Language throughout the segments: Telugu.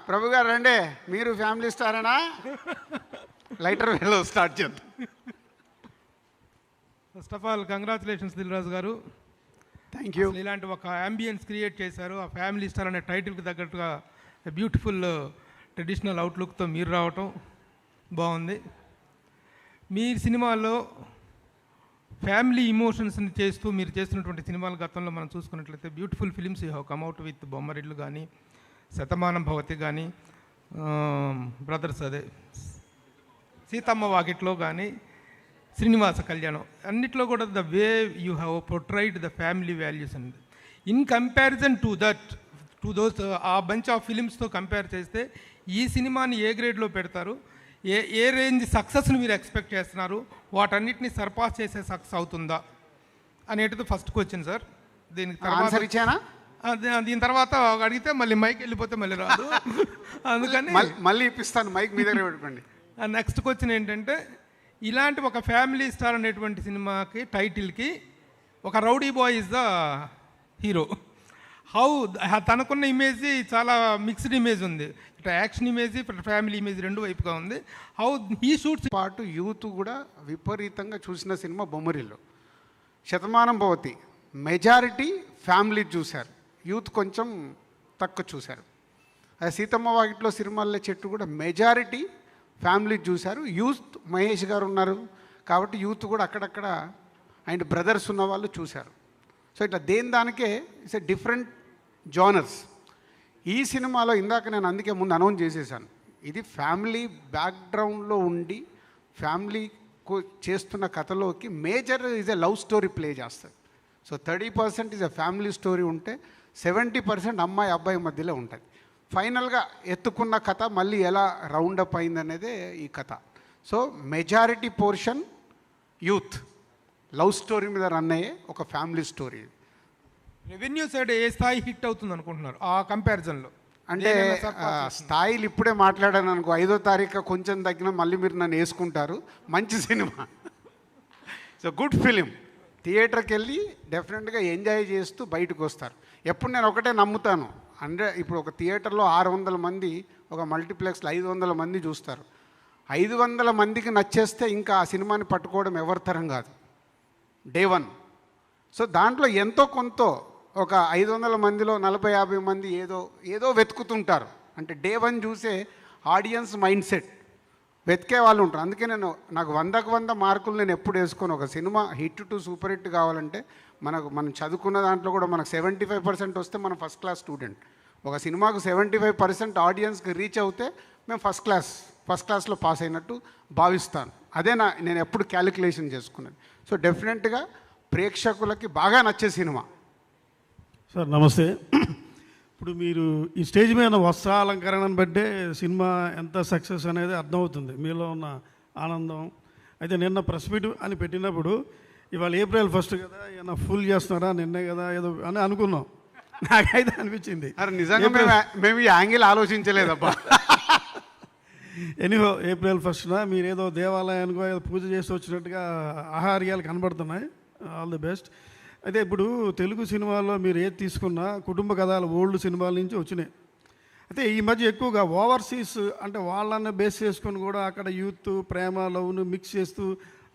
ప్రభు గారు రండి, మీరు ఫ్యామిలీ స్టారేనా? లైటర్ వేలో స్టార్ట్ చేద్దాం. First of all congratulations Dil Raju garu, thank you. ఇలాంటి ఒక అంబియన్స్ క్రియేట్ చేశారు. ఆ ఫ్యామిలీ స్టార్ అనే టైటిల్కి తగ్గట్టుగా బ్యూటిఫుల్ ట్రెడిషనల్ అవుట్లుక్తో మీరు రావటం బాగుంది. మీ సినిమాలో ఫ్యామిలీ ఇమోషన్స్ని చేస్తూ మీరు చేస్తున్నటువంటి సినిమాల గతంలో మనం చూసుకున్నట్లయితే beautiful films you have come out with Bommarillu కానీ, శతమానం భవతి కానీ, బ్రదర్స్ అదే సీతమ్మ వాకిట్లో కానీ, శ్రీనివాస కళ్యాణం, అన్నిట్లో కూడా the way you have portrayed the family values and in comparison to that to those a bunch of ఫిలిమ్స్తో కంపేర్ చేస్తే ఈ సినిమాని ఏ గ్రేడ్లో పెడతారు? ఏ రేంజ్ సక్సెస్ని మీరు ఎక్స్పెక్ట్ చేస్తున్నారు? వాటన్నిటిని సర్పాస్ చేసే సక్సెస్ అవుతుందా అనేటిది ఫస్ట్ క్వశ్చన్ సార్. దీనికి తర్వాత దీని తర్వాత అడిగితే మళ్ళీ మైక్ వెళ్ళిపోతే మళ్ళీ రాదు, అందుకని మళ్ళీ ఇప్పిస్తాను మైక్ మీ దగ్గర పెట్టుకోండి. నెక్స్ట్ క్వశ్చన్ ఏంటంటే, ఇలాంటి ఒక ఫ్యామిలీ స్టార్ అనేటువంటి సినిమాకి టైటిల్కి ఒక rowdy boy is the hero. How తనకున్న ఇమేజ్ చాలా మిక్స్డ్ ఇమేజ్ ఉంది, ఇటు యాక్షన్ ఇమేజ్ ఇటు ఫ్యామిలీ ఇమేజ్ రెండు వైపుగా ఉంది. హౌ హీ షూట్స్ పాటు యూత్ కూడా విపరీతంగా చూసిన cinema Bommarillu. Shatamanam Bhavati majority family చూశారు, యూత్ కొంచెం తక్కువ చూశారు. అదే సీతమ్మ వాకిట్లో సిరిమల్లె చెట్టు కూడా మెజారిటీ ఫ్యామిలీ చూశారు. యూత్ మహేష్ గారు ఉన్నారు కాబట్టి యూత్ కూడా అక్కడక్కడ అండ్ బ్రదర్స్ ఉన్న వాళ్ళు చూశారు. సో ఇట్లా దేని దానికే ఇట్స్ ఎ డిఫరెంట్ జానర్స్. ఈ సినిమాలో ఇందాక నేను అందుకే ముందు అనౌన్స్ చేసేసాను, ఇది ఫ్యామిలీ బ్యాక్గ్రౌండ్లో ఉండి ఫ్యామిలీ చేస్తున్న కథలోకి major is a love story play చేస్తుంది. So 30% is a family story ఉంటే 70% అమ్మాయి అబ్బాయి మధ్యలో ఉంటుంది. ఫైనల్గా ఎత్తుకున్న కథ మళ్ళీ ఎలా రౌండప్ అయిందనేదే ఈ కథ. So majority portion youth love story మీద రన్ అయ్యే ఒక ఫ్యామిలీ స్టోరీ. రెవెన్యూ సైడ్ ఏ స్థాయి హిట్ అవుతుంది అనుకుంటున్నారు ఆ కంపారిజన్లో? అంటే స్థాయిలు ఇప్పుడే మాట్లాడాను అనుకో, 5వ తారీఖు కొంచెం తగ్గిన మళ్ళీ మీరు నన్ను వేసుకుంటారు. మంచి సినిమా, సో గుడ్ ఫిలిం. థియేటర్కి వెళ్ళి డెఫినెట్గా ఎంజాయ్ చేస్తూ బయటకు వస్తారు. ఎప్పుడు నేను ఒకటే నమ్ముతాను, ఇప్పుడు ఒక థియేటర్లో 600 మంది, ఒక మల్టీప్లెక్స్లో 500 మంది చూస్తారు. 500 మందికి నచ్చేస్తే ఇంకా ఆ సినిమాని పట్టుకోవడం ఎవరి తరం కాదు, డే 1. సో దాంట్లో ఎంతో కొంత ఒక 500 మందిలో 40-50 మంది ఏదో వెతుకుతుంటారు. అంటే డే 1 చూసే ఆడియన్స్ మైండ్ సెట్ వెతికే వాళ్ళు ఉంటారు. అందుకే నాకు 100కు 100 మార్కులు నేను ఎప్పుడు వేసుకోను. ఒక cinema hit to super hit కావాలంటే మనం చదువుకున్న దాంట్లో కూడా మనకు 75% వస్తే మనం ఫస్ట్ క్లాస్ స్టూడెంట్. ఒక సినిమాకు 75% ఆడియన్స్కి రీచ్ అవుతే మేము ఫస్ట్ క్లాస్లో పాస్ అయినట్టు భావిస్తాను. అదే నేను ఎప్పుడు క్యాలిక్యులేషన్ చేసుకున్నాను. సో డెఫినెట్గా ప్రేక్షకులకి బాగా నచ్చే సినిమా. సార్ నమస్తే. ఇప్పుడు మీరు ఈ స్టేజ్ మీద వస్త్రాలంకరణను బట్టే సినిమా ఎంత సక్సెస్ అనేది అర్థమవుతుంది, మీలో ఉన్న ఆనందం. అయితే నిన్న ప్రెస్ మీట్ అని పెట్టినప్పుడు ఇవాళ April 1 కదా, ఏమన్నా ఫుల్ చేస్తున్నారా, నిన్నే కదా ఏదో అని అనుకున్నాం. నాకైతే అనిపించింది అరే నిజంగా మేము ఈ యాంగిల్ ఆలోచించలేదబ్బా. ఎనీహో April 1న మీరు ఏదో దేవాలయానికో ఏదో పూజ చేసి వచ్చినట్టుగా ఆహార్యాలు కనబడుతున్నాయి. All the best. అయితే ఇప్పుడు తెలుగు సినిమాల్లో మీరు ఏది తీసుకున్నా కుటుంబ కథలు ఓల్డ్ సినిమాల నుంచి వచ్చినాయి. అయితే ఈ మధ్య ఎక్కువగా ఓవర్సీస్ అంటే వాళ్ళనే బేస్ చేసుకొని కూడా అక్కడ యూత్ ప్రేమ లవ్ను మిక్స్ చేస్తూ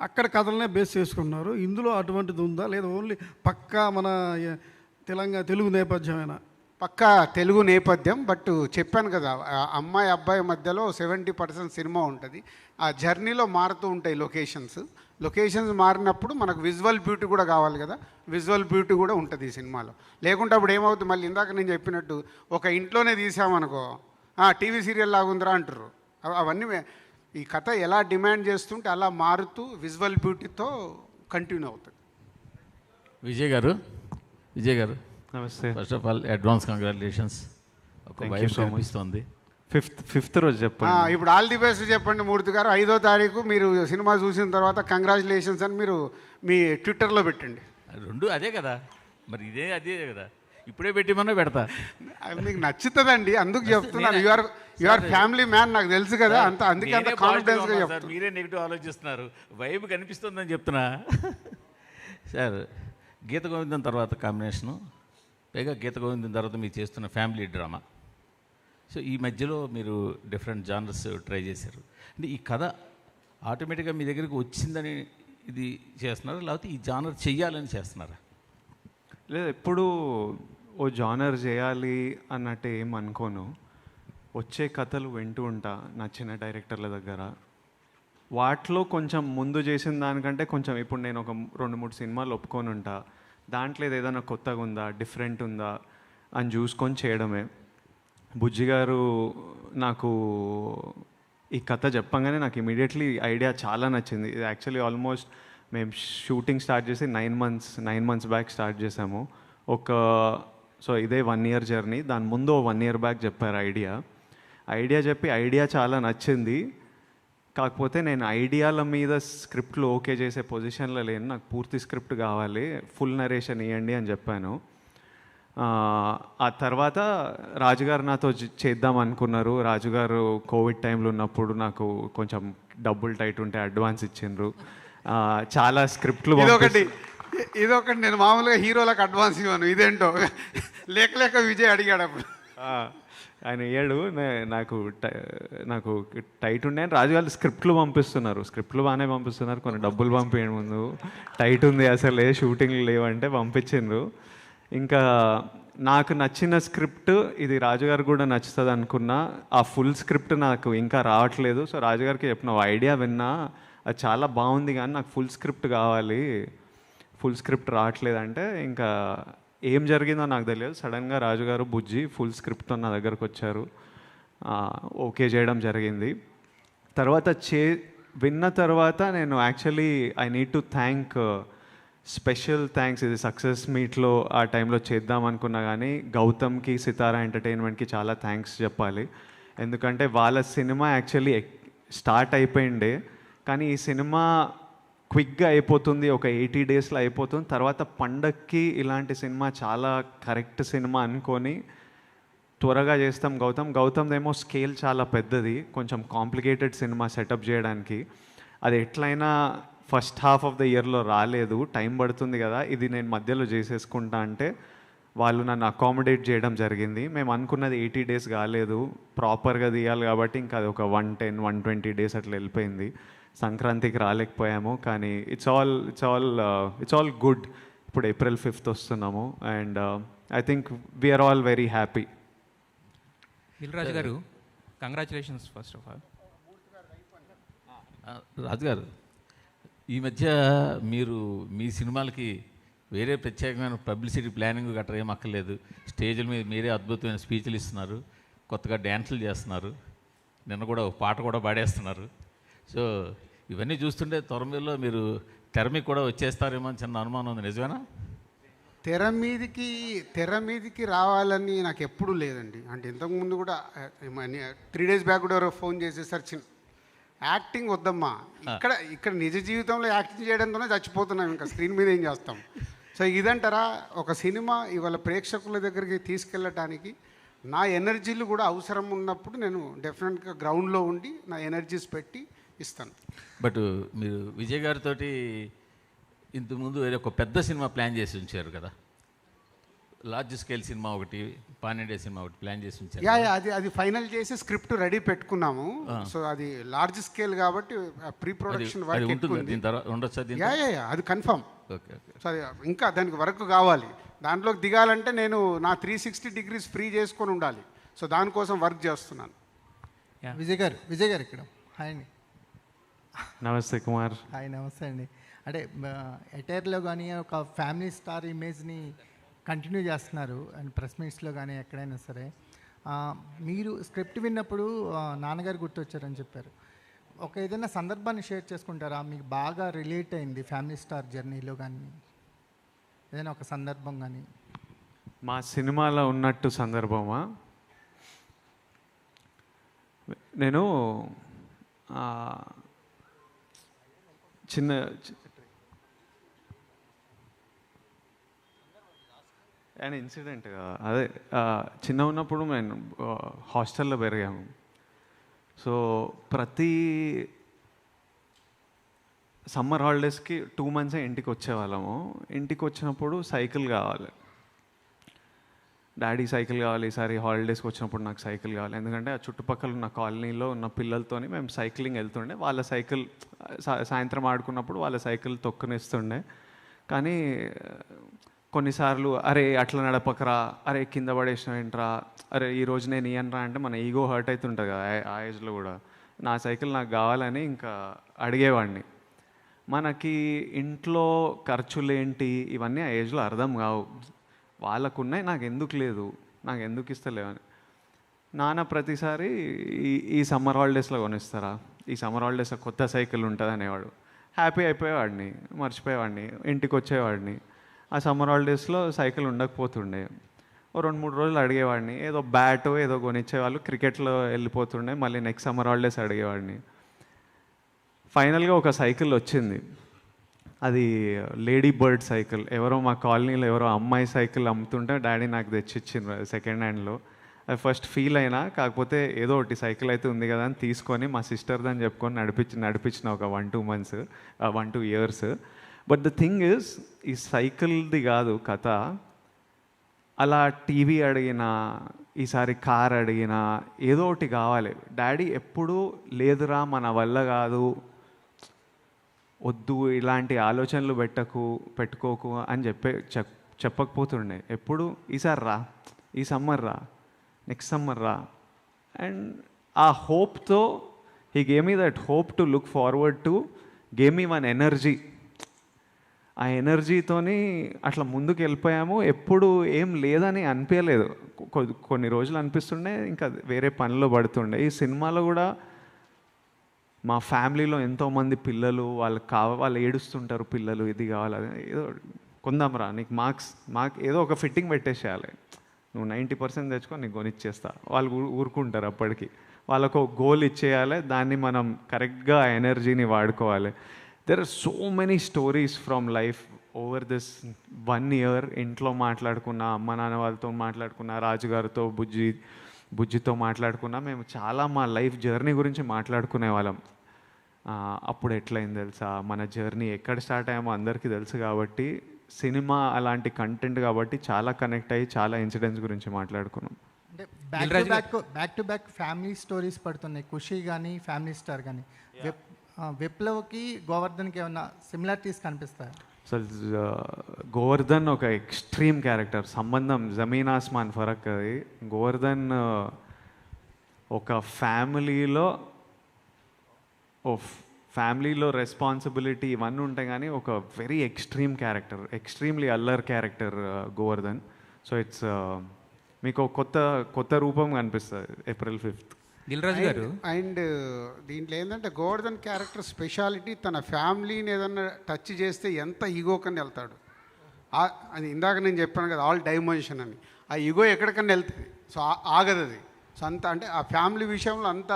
అక్కడ కథలనే బేస్ చేసుకున్నారు. ఇందులో అటువంటిది ఉందా, లేదా ఓన్లీ పక్కా మన తెలుగు నేపథ్యమేనా? పక్కా తెలుగు నేపథ్యం. బట్ చెప్పాను కదా, అమ్మాయి అబ్బాయి మధ్యలో 70% సినిమా ఉంటుంది. ఆ జర్నీలో మారుతూ ఉంటాయి లొకేషన్స్ మారినప్పుడు మనకు విజువల్ బ్యూటీ కూడా కావాలి కదా, విజువల్ బ్యూటీ కూడా ఉంటుంది ఈ సినిమాలో. లేకుంటే అప్పుడు ఏమవుతుంది, మళ్ళీ ఇందాక నేను చెప్పినట్టు ఒక ఇంట్లోనే తీసామనుకో టీవీ సీరియల్ లాగుందిరా అంటారు. అవన్నీ ఈ కథ ఎలా డిమాండ్ చేస్తుంటే అలా మారుతూ విజువల్ బ్యూటీతో కంటిన్యూ అవుతుంది. విజయ్ గారు నమస్తే. First of all advance congratulations. ఒక వైఫ్ కనిపిస్తుంది. ఫిఫ్త్ రోజు చెప్పండి. ఇప్పుడు ఆల్ ది బెస్ట్ చెప్పండి మూర్తి గారు. 5వ తారీఖు మీరు సినిమా చూసిన తర్వాత కంగ్రాచులేషన్స్ అని మీరు మీ ట్విట్టర్లో పెట్టండి. రెండు అదే కదా, మరి అదే కదా, ఇప్పుడే పెట్టిమన్నా పెడతా. మీకు నచ్చుతుందండి, అందుకు చెప్తున్నాను. యు ఆర్ ఫ్యామిలీ మ్యాన్, నాకు తెలుసు కదా, అందుకే అంత కాన్ఫిడెన్స్గా చెప్తాను. మీరే నెగిటివ్ ఆలోచిస్తున్నారు, వైబ్ కనిపిస్తుందని చెప్తున్నా. సార్ గీత గోవిందం తర్వాత కాంబినేషను, పైగా గీత గోవిందం తర్వాత మీరు చేస్తున్న ఫ్యామిలీ డ్రామా. సో ఈ మధ్యలో మీరు డిఫరెంట్ జానర్స్ ట్రై చేశారు. అంటే ఈ కథ ఆటోమేటిక్గా మీ దగ్గరికి వచ్చిందని ఇది చేస్తున్నారా, లేకపోతే ఈ జానర్ చెయ్యాలని చేస్తున్నారా? లేదు, ఎప్పుడు ఓ జానర్ చేయాలి అన్నట్టు ఏం అనుకోను. వచ్చే కథలు వింటూ ఉంటా నచ్చిన డైరెక్టర్ల దగ్గర. వాటిలో కొంచెం ముందు చేసిన దానికంటే కొంచెం ఇప్పుడు నేను ఒక 2-3 సినిమాలు ఒప్పుకొని ఉంటా. దాంట్లో ఏదైనా కొత్తగా ఉందా, డిఫరెంట్ ఉందా అని చూసుకొని చేయడమే. బుజ్జి గారు నాకు ఈ కథ చెప్పంగానే నాకు ఇమీడియట్లీ ఐడియా చాలా నచ్చింది. ఇది యాక్చువల్లీ ఆల్మోస్ట్ మేము షూటింగ్ స్టార్ట్ చేసి 9 months బ్యాక్ స్టార్ట్ చేసాము. సో ఇదే 1 year జర్నీ. దాని ముందు 1 year బ్యాక్ చెప్పారు ఐడియా చెప్పి ఐడియా చాలా నచ్చింది. కాకపోతే నేను ఐడియాల మీద స్క్రిప్ట్లు ఓకే చేసే పొజిషన్లో లేను, నాకు పూర్తి స్క్రిప్ట్ కావాలి, ఫుల్ నరేషన్ ఇవ్వండి అని చెప్పాను. ఆ తర్వాత రాజుగారు నాతో చేద్దాం అనుకున్నారు. రాజుగారు కోవిడ్ టైంలో ఉన్నప్పుడు నాకు కొంచెం డబ్బులు టైట్ ఉంటే అడ్వాన్స్ ఇచ్చిండ్రు. చాలా స్క్రిప్ట్లు ఇదొకటి నేను మామూలుగా హీరోలకు అడ్వాన్స్ ఇవ్వను, ఇదేంటో లేక విజయ్ అడిగాడు అప్పుడు. ఆయన ఏడు నాకు టైట్ ఉండే అని రాజుగారు స్క్రిప్ట్లు పంపిస్తున్నారు, స్క్రిప్ట్లు బాగానే పంపిస్తున్నారు, కొన్ని డబ్బులు పంపించండి ముందు, టైట్ ఉంది అసలే షూటింగ్లు లేవంటే పంపించిండ్రు. ఇంకా నాకు నచ్చిన స్క్రిప్ట్ ఇది రాజుగారు కూడా నచ్చుతుంది అనుకున్నా. ఆ ఫుల్ స్క్రిప్ట్ నాకు ఇంకా రావట్లేదు. సో రాజుగారికి చెప్పిన ఐడియా విన్నా, అది చాలా బాగుంది కానీ నాకు ఫుల్ స్క్రిప్ట్ కావాలి, ఫుల్ స్క్రిప్ట్ రావట్లేదంటే ఇంకా ఏం జరిగిందో నాకు తెలియదు. సడన్గా రాజుగారు బుజ్జి ఫుల్ స్క్రిప్ట్తో నా దగ్గరకు వచ్చారు, ఓకే చేయడం జరిగింది. తర్వాత విన్న తర్వాత నేను actually I need to thank, special thanks, ఇది సక్సెస్ మీట్లో ఆ టైంలో చేద్దాం అనుకున్నా కానీ గౌతమ్కి, సితారా ఎంటర్టైన్మెంట్కి చాలా థ్యాంక్స్ చెప్పాలి. ఎందుకంటే వాళ్ళ సినిమా యాక్చువల్లీ స్టార్ట్ అయిపోయిండే, కానీ ఈ సినిమా క్విక్గా అయిపోతుంది, ఒక 80 daysలో అయిపోతుంది. తర్వాత పండక్కి ఇలాంటి సినిమా చాలా కరెక్ట్ సినిమా అనుకొని త్వరగా చేస్తాం. గౌతమ్దేమో స్కేల్ చాలా పెద్దది, కొంచెం కాంప్లికేటెడ్ సినిమా సెటప్ చేయడానికి. అది ఎట్లయినా ఫస్ట్ హాఫ్ ఆఫ్ ద ఇయర్లో రాలేదు, టైం పడుతుంది కదా, ఇది నేను మధ్యలో చేసేసుకుంటా అంటే వాళ్ళు నన్ను అకామిడేట్ చేయడం జరిగింది. మేము అనుకున్నది 80 days కాలేదు, ప్రాపర్గా తీయాలి కాబట్టి ఇంకా అది ఒక 110-120 days అట్లా వెళ్ళిపోయింది. సంక్రాంతికి రాలేకపోయాము, కానీ ఇట్స్ ఆల్ గుడ్. ఇప్పుడు April 5th వస్తున్నాము and I think we're all very happy. Dil Raju గారు, కంగ్రాచులేషన్స్ ఫస్ట్ ఆఫ్ ఆల్. రాజుగారు, ఈ మధ్య మీరు మీ సినిమాలకి వేరే ప్రత్యేకమైన పబ్లిసిటీ ప్లానింగ్ గట్రా ఏం అక్కర్లేదు, స్టేజ్ల మీద మీరే అద్భుతమైన స్పీచ్లు ఇస్తున్నారు, కొత్తగా డ్యాన్సులు చేస్తున్నారు, నిన్న కూడా ఒక పాట కూడా పాడేస్తున్నారు. సో ఇవన్నీ చూస్తుంటే త్వరలో మీరు తెర మీద కూడా వచ్చేస్తారేమో అని చిన్న అనుమానం ఉంది, నిజమేనా? తెర మీదకి రావాలని నాకు ఎప్పుడూ లేదండి. అంటే ఇంతకుముందు కూడా 3 days బ్యాక్ కూడా ఎవరో ఫోన్ చేసేసరికి యాక్టింగ్ వద్దమ్మా, ఇక్కడ నిజ జీవితంలో యాక్టింగ్ చేయడంతోనే చచ్చిపోతున్నాం, ఇంకా స్క్రీన్ మీద ఏం చేస్తాం. సో ఇదంటారా, ఒక సినిమా ఇవాళ ప్రేక్షకుల దగ్గరికి తీసుకెళ్ళటానికి నా ఎనర్జీలు కూడా అవసరం ఉన్నప్పుడు నేను డెఫినెట్గా గ్రౌండ్లో ఉండి నా ఎనర్జీస్ పెట్టి ఇస్తాను. బట్ మీరు విజయ్ గారితో ఇంతకుముందు వేరే ఒక పెద్ద సినిమా ప్లాన్ చేసి ఉంచారు కదా, లార్జ్ స్కేల్ సినిమా ఒకటి, పాన్-ఇండియా సినిమా ఒకటి ప్లాన్ చేసి ఉంచారు. అది ఫైనల్ చేసి స్క్రిప్ట్ రెడీ పెట్టుకున్నాము. సో అది లార్జ్ స్కేల్ కాబట్టి ప్రీ ప్రొడక్షన్ వర్క్ ఉండొచ్చు, అది కన్ఫర్మ్. ఓకే. సో అది ఇంకా దానికి వర్క్ కావాలి. దాంట్లోకి దిగాలంటే నేను నా 360 degrees ఫ్రీ చేసుకొని ఉండాలి. సో దానికోసం వర్క్ చేస్తున్నాను. విజయ్ గారు ఇక్కడ హాయ్ అండి. నమస్తే కుమార్. హాయ్, నమస్తే అండి. అంటే ఎటైర్లో కానీ ఒక ఫ్యామిలీ స్టార్ ఇమేజ్ని కంటిన్యూ చేస్తున్నారు అండ్ ప్రెస్ మీట్స్లో కానీ ఎక్కడైనా సరే. మీరు స్క్రిప్ట్ విన్నప్పుడు నాన్నగారు గుర్తొచ్చారని చెప్పారు. ఒక ఏదైనా సందర్భాన్ని షేర్ చేసుకుంటారా, మీకు బాగా రిలేట్ అయింది ఫ్యామిలీ స్టార్ జర్నీలో కానీ ఏదైనా ఒక సందర్భం కానీ? మా సినిమాలో ఉన్నట్టు సందర్భమా? నేను అండ్ ఇన్సిడెంట్ అదే చిన్న ఉన్నప్పుడు నేను హాస్టల్లో పెరిగాము. సో ప్రతి సమ్మర్ హాలిడేస్కి 2 months ఇంటికి వచ్చేవాళ్ళము. ఇంటికి వచ్చినప్పుడు సైకిల్ కావాలి. డాడీ సైకిల్ కావాలి, ఈసారి హాలిడేస్కి వచ్చినప్పుడు నాకు సైకిల్ కావాలి. ఎందుకంటే ఆ చుట్టుపక్కల ఉన్న కాలనీలో ఉన్న పిల్లలతోని మేము సైక్లింగ్ వెళ్తుండే. వాళ్ళ సైకిల్ సాయంత్రం ఆడుకున్నప్పుడు వాళ్ళ సైకిల్ తొక్కునిస్తుండే. కానీ కొన్నిసార్లు అరే అట్లా నడపకరా, అరే కింద పడేసిన ఏంట్రా, అరే ఈరోజు నేను ఇయ్యనరా అంటే మన ఈగో హర్ట్ అవుతుంటుంది కదా ఆ ఏజ్లో కూడా. నా సైకిల్ నాకు కావాలని ఇంకా అడిగేవాడిని. మనకి ఇంట్లో ఖర్చులేంటి ఇవన్నీ ఆ ఏజ్లో అర్థం కావు. వాళ్ళకున్నాయి, నాకు ఎందుకు లేదు, నాకు ఎందుకు ఇస్తలేవని. నాన్న ప్రతిసారి ఈ సమ్మర్ హాలిడేస్లో కొనిస్తారా, ఈ సమ్మర్ హాలిడేస్లో కొత్త సైకిల్ ఉంటుంది అనేవాడు. హ్యాపీ అయిపోయేవాడిని, మర్చిపోయేవాడిని, ఇంటికి వచ్చేవాడిని. ఆ సమ్మర్ హాలిడేస్లో సైకిల్ ఉండకపోతుండే. ఓ 2-3 రోజులు అడిగేవాడిని, ఏదో బ్యాటో ఏదో కొనిచ్చేవాళ్ళు, క్రికెట్లో వెళ్ళిపోతుండే. మళ్ళీ నెక్స్ట్ సమ్మర్ హాలిడేస్ అడిగేవాడిని. ఫైనల్గా ఒక సైకిల్ వచ్చింది. అది లేడీ బర్డ్ సైకిల్. ఎవరో మా కాలనీలో ఎవరో అమ్మాయి సైకిల్ అమ్ముతుంటే డాడీ నాకు తెచ్చిచ్చిండ్రు సెకండ్ హ్యాండ్లో. అది ఫస్ట్ ఫీల్ అయినా, కాకపోతే ఏదో ఒకటి సైకిల్ అయితే ఉంది కదా అని తీసుకొని మా సిస్టర్దని చెప్పుకొని నడిపించిన ఒక 1-2 months 1-2 years. But the thing is, ఈ సైకిల్ది కాదు కథ. అలా టీవీ అడిగినా, ఈసారి కార్ అడిగినా ఏదో ఒకటి కావాలి. డాడీ ఎప్పుడూ లేదురా మన వల్ల కాదు, వద్దు ఇలాంటి ఆలోచనలు పెట్టుకోకు అని చెప్పకపోతుండే. ఎప్పుడు ఈసారి రా, ఈ సమ్మర్ రా, నెక్స్ట్ సమ్మర్ రా. అండ్ ఆ హోప్తో he gave me that hope to look forward to, gave me one energy. ఆ ఎనర్జీతోని అట్లా ముందుకు వెళ్ళిపోయాము. ఎప్పుడు ఏం లేదని అనిపించలేదు. కొన్ని రోజులు అనిపిస్తుండే, ఇంకా వేరే పనిలో పడుతుండే. ఈ సినిమాలో కూడా మా ఫ్యామిలీలో ఎంతోమంది పిల్లలు వాళ్ళు ఏడుస్తుంటారు, పిల్లలు ఇది కావాలి ఏదో కొందాంరా, నీకు మార్క్స్ ఏదో ఒక ఫిట్టింగ్ పెట్టేసేయాలి, నువ్వు 90% తెచ్చుకో, నీకు కొనిచ్చేస్తా. వాళ్ళు ఊరుకుంటారు. అప్పటికి వాళ్ళకు ఒక గోల్ ఇచ్చేయాలి, దాన్ని మనం కరెక్ట్గా ఆ ఎనర్జీని వాడుకోవాలి. There are so many stories from life over this 1 year. ఇంట్లో మాట్లాడుకున్న, అమ్మ నాన్న వాళ్ళతో మాట్లాడుకున్న, రాజుగారితో బుజ్జితో మాట్లాడుకున్నా. మేము చాలా మా లైఫ్ జర్నీ గురించి మాట్లాడుకునే వాళ్ళం. అప్పుడు ఎట్లయింది తెలుసా, మన జర్నీ ఎక్కడ స్టార్ట్ అయ్యామో అందరికీ తెలుసు. కాబట్టి సినిమా అలాంటి కంటెంట్ కాబట్టి చాలా కనెక్ట్ అయ్యి చాలా ఇన్సిడెంట్స్ గురించి మాట్లాడుకున్నాం. అంటే back to back family stories పడుతున్నాయి. ఖుషి కానీ ఫ్యామిలీ స్టార్ కానీ. విప్లవ్కి గోవర్ధన్కి ఏమన్నా సిమిలారిటీస్ కనిపిస్తాయి? అసలు గోవర్ధన్ ఒక ఎక్స్ట్రీమ్ క్యారెక్టర్, సంబంధం జమీన్ ఆస్మాన్ ఫరక్. అది గోవర్ధన్ ఒక ఫ్యామిలీలో రెస్పాన్సిబిలిటీ ఇవన్నీ ఉంటాయి, కానీ ఒక వెరీ ఎక్స్ట్రీమ్ క్యారెక్టర్, ఎక్స్ట్రీమ్లీ అల్లర్ క్యారెక్టర్ గోవర్ధన్. సో ఇట్స్ మీకు కొత్త రూపం కనిపిస్తుంది April 5th. దిల్ రాజు గారు. అండ్ దీంట్లో ఏంటంటే గోవర్ధన్ క్యారెక్టర్ స్పెషాలిటీ, తన ఫ్యామిలీని ఏదన్నా టచ్ చేస్తే ఎంత ఈగోకని వెళ్తాడు. అది ఇందాక నేను చెప్పాను కదా, ఆల్ డైమెన్షన్ అని. ఆ ఈగో ఎక్కడికన్నా వెళ్తుంది, సో ఆగదు అది. సో అంత అంటే ఆ ఫ్యామిలీ విషయంలో అంత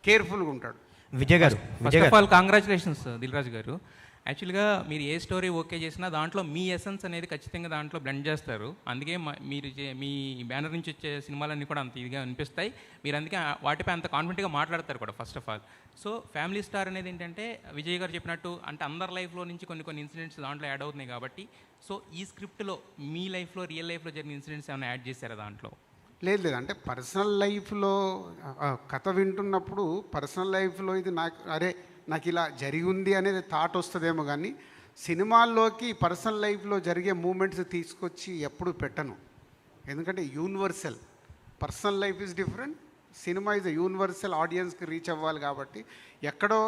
కేర్ఫుల్గా ఉంటాడు. Vijay garu, first of all congratulations Dil Raju garu. యాక్చువల్గా మీరు ఏ స్టోరీ ఓకే చేసినా దాంట్లో మీ ఎసెన్స్ అనేది ఖచ్చితంగా దాంట్లో బ్లెండ్ చేస్తారు. అందుకే మీరు మీ బ్యానర్ నుంచి వచ్చే సినిమాలన్నీ కూడా అంత ఇదిగా అనిపిస్తాయి. మీరు అందుకే వాటిపై అంత కాన్ఫిడెంట్గా మాట్లాడతారు కూడా first of all. So family star అనేది ఏంటంటే విజయ్ గారు చెప్పినట్టు అంటే అందరి లైఫ్లో నుంచి కొన్ని ఇన్సిడెంట్స్ దాంట్లో యాడ్ అవుతున్నాయి కాబట్టి, సో ఈ స్క్రిప్ట్లో మీ లైఫ్లో రియల్ లైఫ్లో జరిగిన ఇన్సిడెంట్స్ ఏమైనా యాడ్ చేశారా దాంట్లో? లేదు, అంటే పర్సనల్ లైఫ్లో కథ వింటున్నప్పుడు పర్సనల్ లైఫ్లో ఇది నాకు ఇలా జరిగి ఉంది అనేది థాట్ వస్తుందేమో, కానీ సినిమాల్లోకి పర్సనల్ లైఫ్లో జరిగే మూమెంట్స్ తీసుకొచ్చి ఎప్పుడు పెట్టను. ఎందుకంటే universal, personal life is different, cinema is universal, ఆడియన్స్కి రీచ్ అవ్వాలి. కాబట్టి ఎక్కడో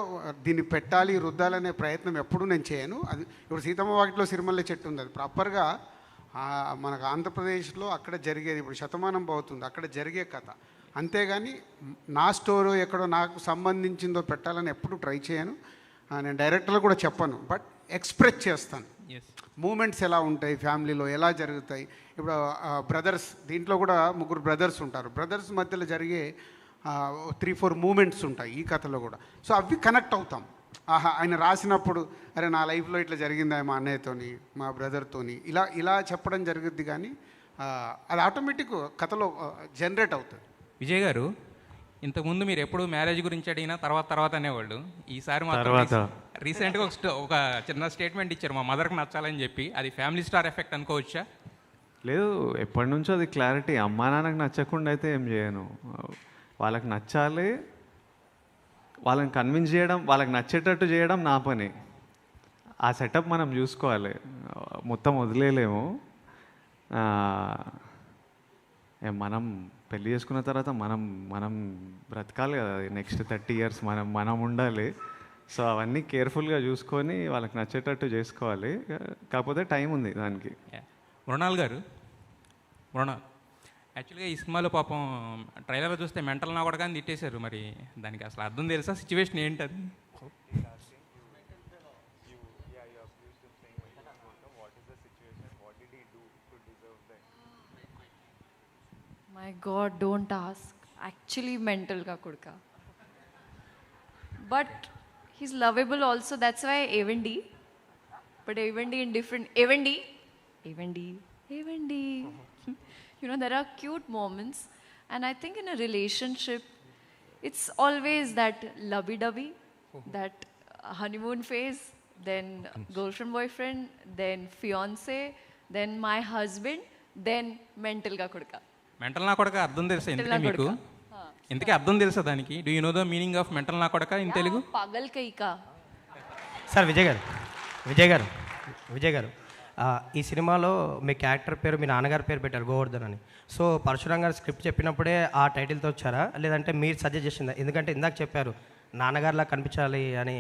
దీన్ని పెట్టాలి, రుద్దాలనే ప్రయత్నం ఎప్పుడూ నేను చేయను. అది ఇప్పుడు సీతమ్మ వాకిట్లో సిరిమల్లె చెట్టు ఉంది, అది ప్రాపర్గా మనకు ఆంధ్రప్రదేశ్లో అక్కడ జరిగేది. ఇప్పుడు శతమానం అవుతుంది, అక్కడ జరిగే కథ. అంతేగాని నా స్టోరీ ఎక్కడో నాకు సంబంధించిందో పెట్టాలని ఎప్పుడు ట్రై చేయను. నేను డైరెక్టర్లో కూడా చెప్పను, బట్ ఎక్స్ప్రెస్ చేస్తాను. మూమెంట్స్ ఎలా ఉంటాయి, ఫ్యామిలీలో ఎలా జరుగుతాయి. ఇప్పుడు బ్రదర్స్, దీంట్లో కూడా 3 బ్రదర్స్ ఉంటారు. బ్రదర్స్ మధ్యలో జరిగే 3-4 మూమెంట్స్ ఉంటాయి ఈ కథలో కూడా. సో అవి కనెక్ట్ అవుతాం. ఆయన రాసినప్పుడు అరే నా లైఫ్లో ఇట్లా జరిగిందా మా అన్నయ్యతోని, మా బ్రదర్తోని, ఇలా చెప్పడం జరుగుద్ది. కానీ అది ఆటోమేటిక్ కథలో జనరేట్ అవుతుంది. విజయ్ గారు, ఇంతకుముందు మీరు ఎప్పుడు మ్యారేజ్ గురించి అడిగినా తర్వాత అనేవాళ్ళు. ఈసారి మాత్రం రీసెంట్గా ఒక చిన్న స్టేట్మెంట్ ఇచ్చారు, మా మదర్కి నచ్చాలని చెప్పి. అది ఫ్యామిలీ స్టార్ ఎఫెక్ట్ అనుకోవచ్చా? లేదు, ఎప్పటి నుంచో అది క్లారిటీ. అమ్మా నాన్నకు నచ్చకుండా అయితే ఏం చేయను. వాళ్ళకి నచ్చాలి, వాళ్ళని కన్విన్స్ చేయడం, వాళ్ళకి నచ్చేటట్టు చేయడం నా పని. ఆ సెటప్ మనం చూసుకోవాలి, మొత్తం వదిలేయలేము. మనం పెళ్లి చేసుకున్న తర్వాత మనం మనం బ్రతకాలి కదా, నెక్స్ట్ 30 years మనం ఉండాలి. సో అవన్నీ కేర్ఫుల్గా చూసుకొని వాళ్ళకి నచ్చేటట్టు చేసుకోవాలి. కాకపోతే టైం ఉంది దానికి. మృణాల్ గారు, మృణాల్ యాక్చువల్గా ఈ సినిమాలో పాపం ట్రైలర్లో చూస్తే మెంటల్ నా కూడా కానీ తిట్టేశారు. మరి దానికి అసలు అర్థం తెలుసా? సిచ్యువేషన్ ఏంటి అది? My God, don't ask. Actually, mental ka kudka. But he's lovable also. That's why Evendi. But Evendi in different. Evendi. You know, there are cute moments. And I think in a relationship, it's always that lovey-dovey, that honeymoon phase, then girlfriend, boyfriend, then fiance, then my husband, then mental ka kudka. Mental నా కొడక అర్థం తెలుసా ఇంతకీ మీకు? ఇంతకీ అర్థం తెలుసా దానికి? Do you know the meaning of mental నా కొడక in Telugu? Paagal కైకా. Sir Vijay గారు ఈ సినిమాలో మీ క్యారెక్టర్ పేరు మీ నాన్నగారి పేరు పెట్టారు గోవర్ధన్ అని. సో పరశురామ్ గారు స్క్రిప్ట్ చెప్పినప్పుడే ఆ టైటిల్తో వచ్చారా, లేదంటే మీరు సజెస్ట్ చేసిందా? ఎందుకంటే ఇందాక చెప్పారు నాన్నగారిలా కనిపించాలి అని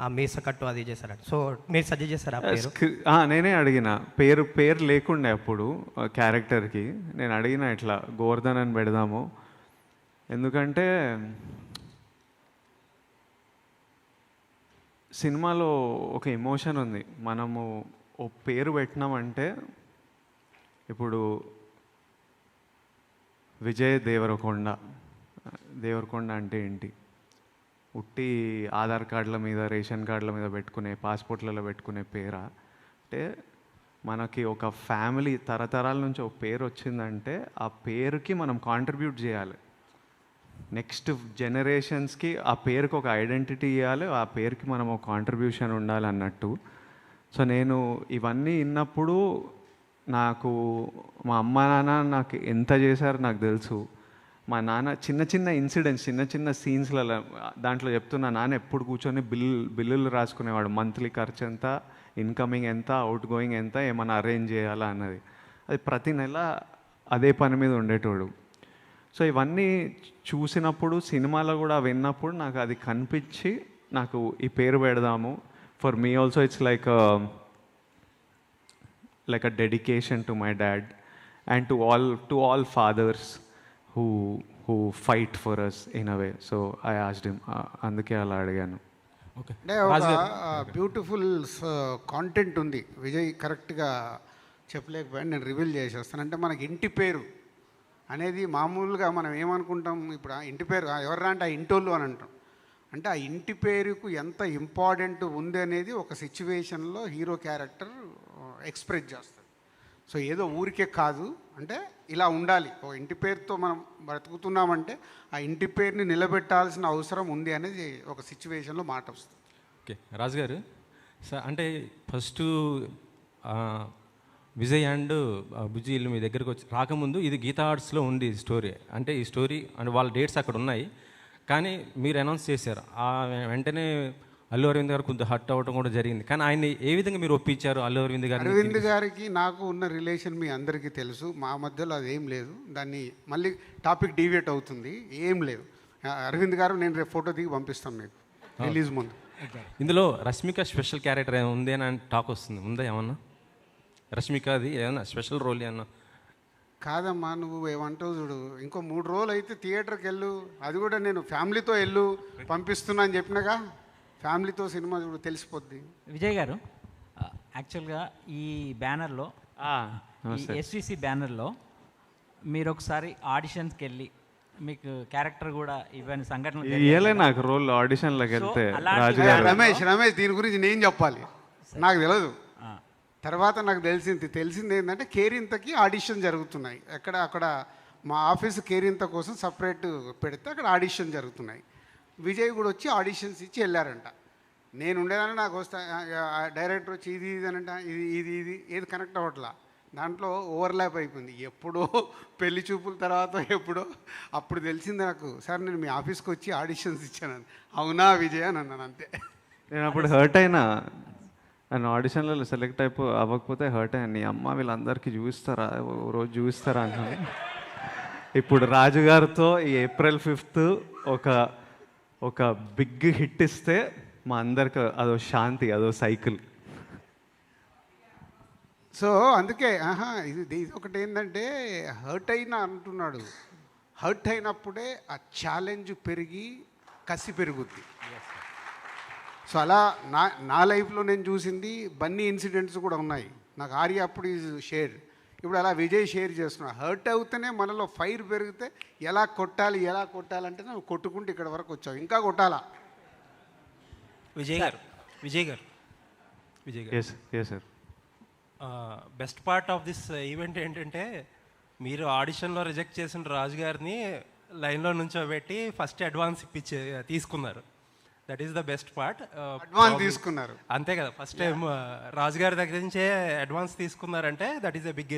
ఆ మీసకట్టు అది చేశారని. సో మీరు సజెస్ట్ చేశారా పేరు? నేనే అడిగిన పేరు లేకుండే అప్పుడు క్యారెక్టర్కి. నేను అడిగిన ఇట్లా గోవర్ధన్ అని పెడదాము, ఎందుకంటే సినిమాలో ఒక ఎమోషన్ ఉంది. మనము ఓ పేరు పెట్టినామంటే, ఇప్పుడు విజయ్ దేవరకొండ అంటే ఏంటి? ఉట్టి ఆధార్ కార్డుల మీద, రేషన్ కార్డుల మీద పెట్టుకునే, పాస్పోర్ట్లలో పెట్టుకునే పేరా? అంటే మనకి ఒక ఫ్యామిలీ తరతరాల నుంచి ఒక పేరు వచ్చిందంటే ఆ పేరుకి మనం కాంట్రిబ్యూట్ చేయాలి. నెక్స్ట్ జనరేషన్స్కి ఆ పేరుకి ఒక ఐడెంటిటీ ఇవ్వాలి, ఆ పేరుకి మనం ఒక కాంట్రిబ్యూషన్ ఉండాలి అన్నట్టు. సో నేను ఇవన్నీ విన్నప్పుడు నాకు మా అమ్మ నాన్న నాకు ఎంత చేశారో నాకు తెలుసు. మా నాన్న చిన్న చిన్న ఇన్సిడెంట్స్, చిన్న సీన్స్లలో దాంట్లో చెప్తున్నా, నాన్న ఎప్పుడు కూర్చొని బిల్లులు రాసుకునేవాడు. మంత్లీ ఖర్చు ఎంత, ఇన్కమింగ్ ఎంత, అవుట్ గోయింగ్ ఎంత, ఏమైనా అరేంజ్ చేయాలా అన్నది. అది ప్రతి నెల అదే పని మీద ఉండేటోడు. సో ఇవన్నీ చూసినప్పుడు, సినిమాలో కూడా విన్నప్పుడు నాకు అది కనిపించి నాకు ఈ పేరు పెడదాము. For me also it's like a dedication to my dad and to all fathers who fight for us in a way. So I asked him, అందుకే అలా అడిగాను. అంటే ఒక బ్యూటిఫుల్ కాంటెంట్ ఉంది. విజయ్ కరెక్ట్గా చెప్పలేకపోయాను, నేను రివీల్ చేసేస్తాను. అంటే మనకి ఇంటి పేరు అనేది మామూలుగా మనం ఏమనుకుంటాం, ఇప్పుడు ఆ ఇంటి పేరు ఎవర్రా అంటే ఆ ఇంటోళ్ళు అని అంటాం. అంటే ఆ ఇంటి పేరుకు ఎంత ఇంపార్టెంట్ ఉంది అనేది ఒక సిచ్యువేషన్లో హీరో క్యారెక్టర్ ఎక్స్ప్రెస్ చేస్తాడు. సో ఏదో ఊరికే కాదు, అంటే ఇలా ఉండాలి. ఒక ఇంటి పేరుతో మనం బ్రతుకుతున్నామంటే ఆ ఇంటి పేరుని నిలబెట్టాల్సిన అవసరం ఉంది అనేది ఒక సిచ్యువేషన్లో మాట వస్తుంది. ఓకే రాజు గారు సార్, అంటే ఫస్ట్ విజయ్ అండ్ బుజ్జి ఇల్లు మీ దగ్గరకు వచ్చి రాకముందు ఇది గీతా ఆర్ట్స్లో ఉంది స్టోరీ. అంటే ఈ స్టోరీ అంటే వాళ్ళ డేట్స్ అక్కడ ఉన్నాయి, కానీ మీరు అనౌన్స్ చేశారు. వెంటనే అల్లు అరవింద్ గారు కొంచెం హర్ట్ అవ్వడం కూడా జరిగింది. కానీ ఆయన్ని ఏ విధంగా మీరు ఒప్పించారు అల్లు అరవింద్ గారు? అరవింద్ గారికి నాకు ఉన్న రిలేషన్ మీ అందరికీ తెలుసు. మా మధ్యలో అది ఏం లేదు. దాన్ని మళ్ళీ టాపిక్ డీవియేట్ అవుతుంది, ఏం లేదు. అరవింద్ గారు నేను రేపు ఫోటో దిగి పంపిస్తాం మీకు రిలీజ్ ముందు. ఇందులో రష్మిక స్పెషల్ క్యారెక్టర్ ఏమైనా ఉంది అని టాక్ వస్తుంది, ఉందా ఏమన్నా? రష్మికది ఏమన్నా స్పెషల్ రోల్ ఏమన్నా? కాదమ్మా, నువ్వు ఏమంటావు చూడు, ఇంకో 3 రోజులు అయితే థియేటర్కి వెళ్ళు. అది కూడా నేను ఫ్యామిలీతో వెళ్ళు పంపిస్తున్నా అని చెప్పినగా, ఫ్యామిలీతో సినిమా చూడు తెలిసిపోద్ది. విజయ్ గారు, యాక్చువల్గా ఈ బ్యానర్లో ఎస్విసి బ్యానర్లో మీరు ఒకసారి ఆడిషన్స్కి వెళ్ళి మీకు క్యారెక్టర్ కూడా ఇవన్నీ సంఘటనలు నాకు రోల్ ఆడిషన్లోకి వెళ్తే రమేష్ దీని గురించి నేను చెప్పాలి, నాకు తెలియదు. తర్వాత నాకు తెలిసింది ఏంటంటే కేరింతకి ఆడిషన్ జరుగుతున్నాయి. అక్కడ మా ఆఫీసు కేరింత కోసం సపరేట్ పెడితే అక్కడ ఆడిషన్ జరుగుతున్నాయి. విజయ్ కూడా వచ్చి ఆడిషన్స్ ఇచ్చి వెళ్ళారంట. నేను ఉండేదాన్ని, నాకు వస్తా డైరెక్టర్ వచ్చి ఇది ఇది అనంట, ఇది ఏది కనెక్ట్ అవ్వట్లా. దాంట్లో ఓవర్లాప్ అయిపోయింది. ఎప్పుడో పెళ్లి చూపుల తర్వాత ఎప్పుడో అప్పుడు తెలిసింది నాకు, సార్ నేను మీ ఆఫీస్కి వచ్చి ఆడిషన్స్ ఇచ్చాను. అవునా విజయ్ అని అన్నాను, అంతే. నేను అప్పుడు హర్ట్ అయినా, నన్ను ఆడిషన్లలో సెలెక్ట్ అవ్వకపోతే హర్ట్ అయ్యాను. నీ అమ్మ వీళ్ళందరికీ చూపిస్తారా, రోజు చూపిస్తారా అన్నాను. ఇప్పుడు రాజుగారితో ఈ April 5th ఒక బిగ్ హిట్ ఇస్తే మా అందరికి అదో శాంతి, అదో సైకిల్. సో అందుకే ఇది ఒకటి ఏంటంటే హర్ట్ అయినా అంటున్నాడు, హర్ట్ అయినప్పుడే ఆ ఛాలెంజ్ పెరిగి కసి పెరుగుద్ది. సో అలా నా లైఫ్లో నేను చూసింది బన్నీ ఇన్సిడెంట్స్ కూడా ఉన్నాయి. నాకు ఆర్య అప్పుడు ఈజ్ షేర్, ఇప్పుడు అలా విజయ్ షేర్ చేస్తున్నా. హర్ట్ అవుతేనే మనలో ఫైర్ పెరిగితే ఎలా కొట్టాలంటే నువ్వు కొట్టుకుంటూ ఇక్కడ వరకు వచ్చావు, ఇంకా కొట్టాలా. విజయ్ గారు yes sir. Best part of this event ఏంటంటే మీరు ఆడిషన్లో రిజెక్ట్ చేసిన రాజు గారిని లైన్లో నుంచోబెట్టి ఫస్ట్ అడ్వాన్స్ తీసుకున్నారు. That is the best part. Advance తీసుకున్నారు అంతే కదా, ఫస్ట్ టైం రాజు గారి దగ్గర నుంచే అడ్వాన్స్ తీసుకున్నారంటే దట్ ఈస్ ఎ బిగ్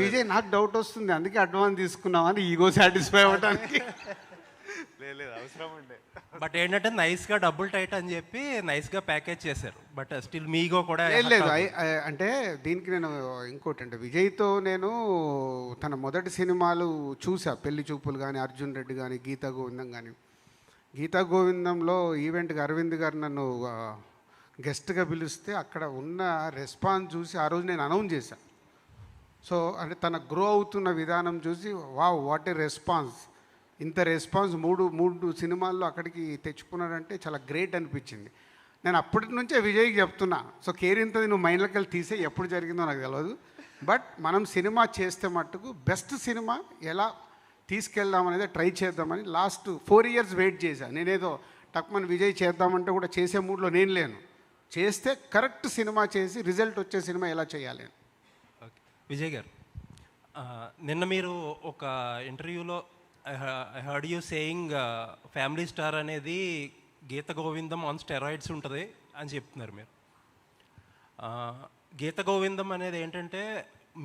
విజయ్ నాకు డౌట్ వస్తుంది, అందుకే అడ్వాన్స్ తీసుకున్నామని ఈగో సాటిస్ఫై అవ్వడానికి. లేదు అవసరం ఉండే. బట్ ఏంటంటే నైస్గా డబుల్ టైట్ అని చెప్పి నైస్గా ప్యాకేజ్ చేశారు. బట్ స్టిల్ మీగో కూడా లేదు. అంటే దీనికి నేను ఇంకోటి అంటే విజయ్తో నేను తన మొదటి సినిమాలు చూసా, పెళ్లి చూపులు కానీ, అర్జున్ రెడ్డి కానీ, గీతా గోవిందం కానీ. గీతా గోవిందంలో ఈవెంట్కి అరవింద్ గారు నన్ను గెస్ట్గా పిలిస్తే అక్కడ ఉన్న రెస్పాన్స్ చూసి ఆ రోజు నేను అనౌన్స్ చేశాను. సో అంటే తన గ్రో అవుతున్న విధానం చూసి వాట్ ఏ రెస్పాన్స్, ఇంత రెస్పాన్స్ మూడు సినిమాల్లో అక్కడికి తెచ్చుకున్నాడంటే చాలా గ్రేట్ అనిపించింది. నేను అప్పటి నుంచే విజయ్కి చెప్తున్నా, సో కేరింతది నువ్వు మైండ్లోకి వెళ్ళి తీసే, ఎప్పుడు జరిగిందో నాకు తెలియదు. బట్ మనం సినిమా చేస్తే మట్టుకు బెస్ట్ సినిమా ఎలా తీసుకెళ్దామనేది ట్రై చేద్దామని లాస్ట్ 4 years వెయిట్ చేశాను. నేనేదో టక్మన్ విజయ్ చేద్దామంటే కూడా చేసే మూడ్లో నేను లేను. చేస్తే కరెక్ట్ సినిమా చేసి రిజల్ట్ వచ్చే సినిమా ఎలా చేయాలి. విజయ్ గారు, నిన్న మీరు ఒక ఇంటర్వ్యూలో I heard you saying family star అనేది గీత గోవిందం ఆన్ స్టెరాయిడ్స్ ఉంటుంది అని చెప్తున్నారు మీరు. గీత గోవిందం అనేది ఏంటంటే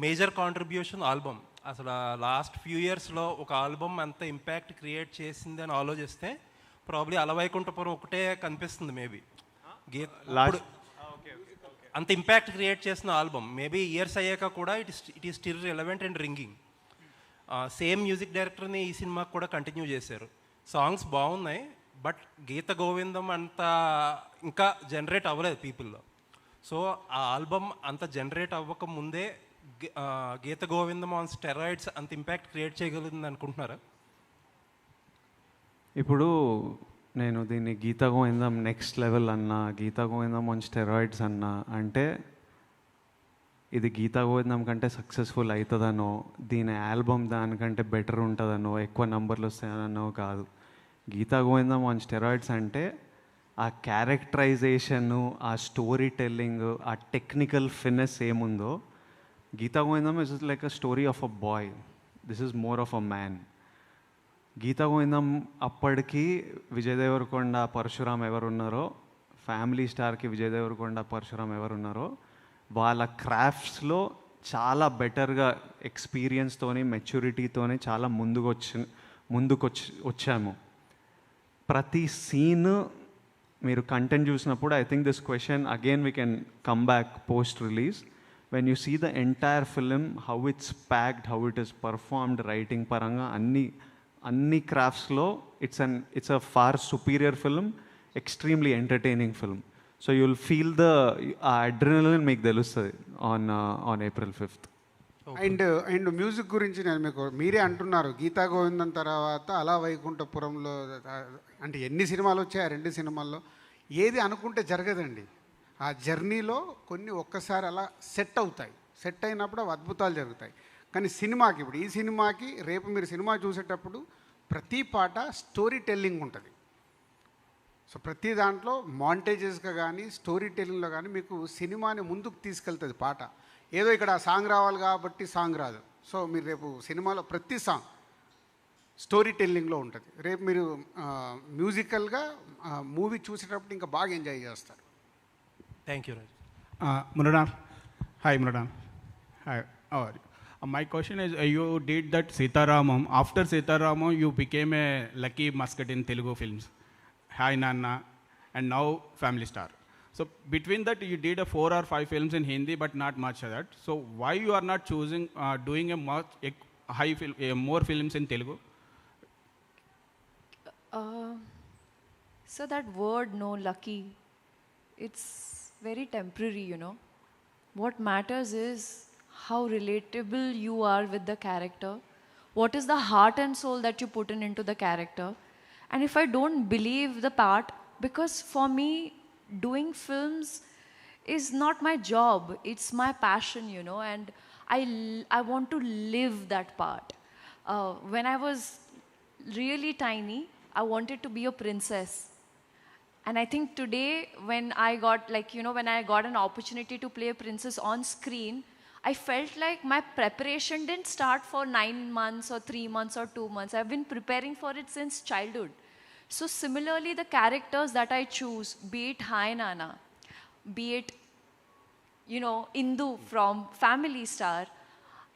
మేజర్ కాంట్రిబ్యూషన్ ఆల్బమ్. అసలు లాస్ట్ ఫ్యూ ఇయర్స్లో ఒక ఆల్బమ్ అంత ఇంపాక్ట్ క్రియేట్ చేసింది అని ఆలోచిస్తే ప్రాబ్లీ అలవైకుంఠపురం ఒకటే కనిపిస్తుంది. మేబీ అంత ఇంపాక్ట్ క్రియేట్ చేసిన ఆల్బమ్ మేబీ ఇయర్స్ అయ్యాక కూడా it is still relevant and ringing. Same music డైరెక్టర్ని ఈ సినిమాకి కూడా కంటిన్యూ చేశారు. సాంగ్స్ బాగున్నాయి, బట్ గీత గోవిందం అంత ఇంకా జనరేట్ అవ్వలేదు పీపుల్లో. సో ఆ ఆల్బమ్ అంత జనరేట్ అవ్వక ముందే గీత గోవిందం ఆన్ స్టెరాయిడ్స్ అంత ఇంపాక్ట్ క్రియేట్ చేయగలిగింది అనుకుంటున్నారా? ఇప్పుడు నేను దీన్ని గీత గోవిందం నెక్స్ట్ లెవెల్ అన్నా, గీత గోవిందం ఆన్ స్టెరాయిడ్స్ అన్నా అంటే ఇది గీతా గోవిందం కంటే సక్సెస్ఫుల్ అవుతుందనో, దీని ఆల్బమ్ దానికంటే బెటర్ ఉంటుందనో, ఎక్కువ నంబర్లు వస్తాయనో కాదు. గీతా గోవిందం ఆన్ స్టెరాయిడ్స్ అంటే ఆ క్యారెక్టరైజేషను, ఆ స్టోరీ టెల్లింగ్, ఆ టెక్నికల్ ఫినెస్ ఏముందో, Geetha Govindam is like a story of a boy, this is more of a man. Geetha Govindam అప్పటికి విజయ్ దేవరకొండ, పరశురామ్ ఎవరున్నారో, ఫ్యామిలీ స్టార్కి విజయ్ దేవరకొండ, పరశురామ్ ఎవరున్నారో వాళ్ళ క్రాఫ్ట్స్లో చాలా బెటర్గా ఎక్స్పీరియన్స్తోని, మెచ్యూరిటీతోని చాలా వచ్చాము. ప్రతి సీన్ మీరు కంటెంట్ చూసినప్పుడు I think this question again we can come back post release. When you see the entire film, how it's packed, how it is performed, writing పరంగా అన్ని క్రాఫ్ట్స్లో it's a far superior film, extremely entertaining film. So you'll feel the adrenaline మీకు తెలుస్తుంది on April 5th. And music గురించి నేను మీకు మీరే అంటున్నారు, గీతా గోవిందం తర్వాత అలా వైకుంఠపురంలో అంటే ఎన్ని సినిమాలు వచ్చాయి, ఆ 2 సినిమాల్లో ఏది అనుకుంటే జరగదండి. ఆ జర్నీలో కొన్ని ఒక్కసారి అలా సెట్ అవుతాయి, సెట్ అయినప్పుడు అవి అద్భుతాలు జరుగుతాయి. కానీ సినిమాకి, ఇప్పుడు ఈ సినిమాకి రేపు మీరు సినిమా చూసేటప్పుడు ప్రతి పాట స్టోరీ టెల్లింగ్ ఉంటుంది. సో ప్రతి దాంట్లో మాంటేజెస్గా కానీ, స్టోరీ టెల్లింగ్లో కానీ మీకు సినిమాని ముందుకు తీసుకెళ్తుంది పాట. ఏదో ఇక్కడ సాంగ్ రావాలి కాబట్టి సాంగ్ రాదు. సో మీరు రేపు సినిమాలో ప్రతి సాంగ్ స్టోరీ టెల్లింగ్లో ఉంటుంది. రేపు మీరు మ్యూజికల్గా మూవీ చూసేటప్పుడు ఇంకా బాగా ఎంజాయ్ చేస్తారు. Thank you Raju. Mrunan. Hi, Mrunan. Hi, how are you? My question is, you did that Sitaramam. After Sitaramam, you became a lucky mascot in Telugu films. Hi, Nana, and now Family Star. So between that, you did a 4 or 5 films in Hindi, but not much of that. So why you are not choosing doing more films in Telugu? So that word, no, lucky, it's very temporary, you know. What matters is how relatable you are with the character. What is the heart and soul that you put into the character? And if I don't believe the part, because for me, doing films is not my job, it's my passion, you know, and I want to live that part. When I was really tiny, I wanted to be a princess. And I think today, when I got, like, you know, when I got an opportunity to play a princess on screen, I felt like my preparation didn't start for 9 months or 3 months or 2 months. I've been preparing for it since childhood. So similarly, the characters that I choose, be it Hi Nana, be it, you know, Indu from Family Star,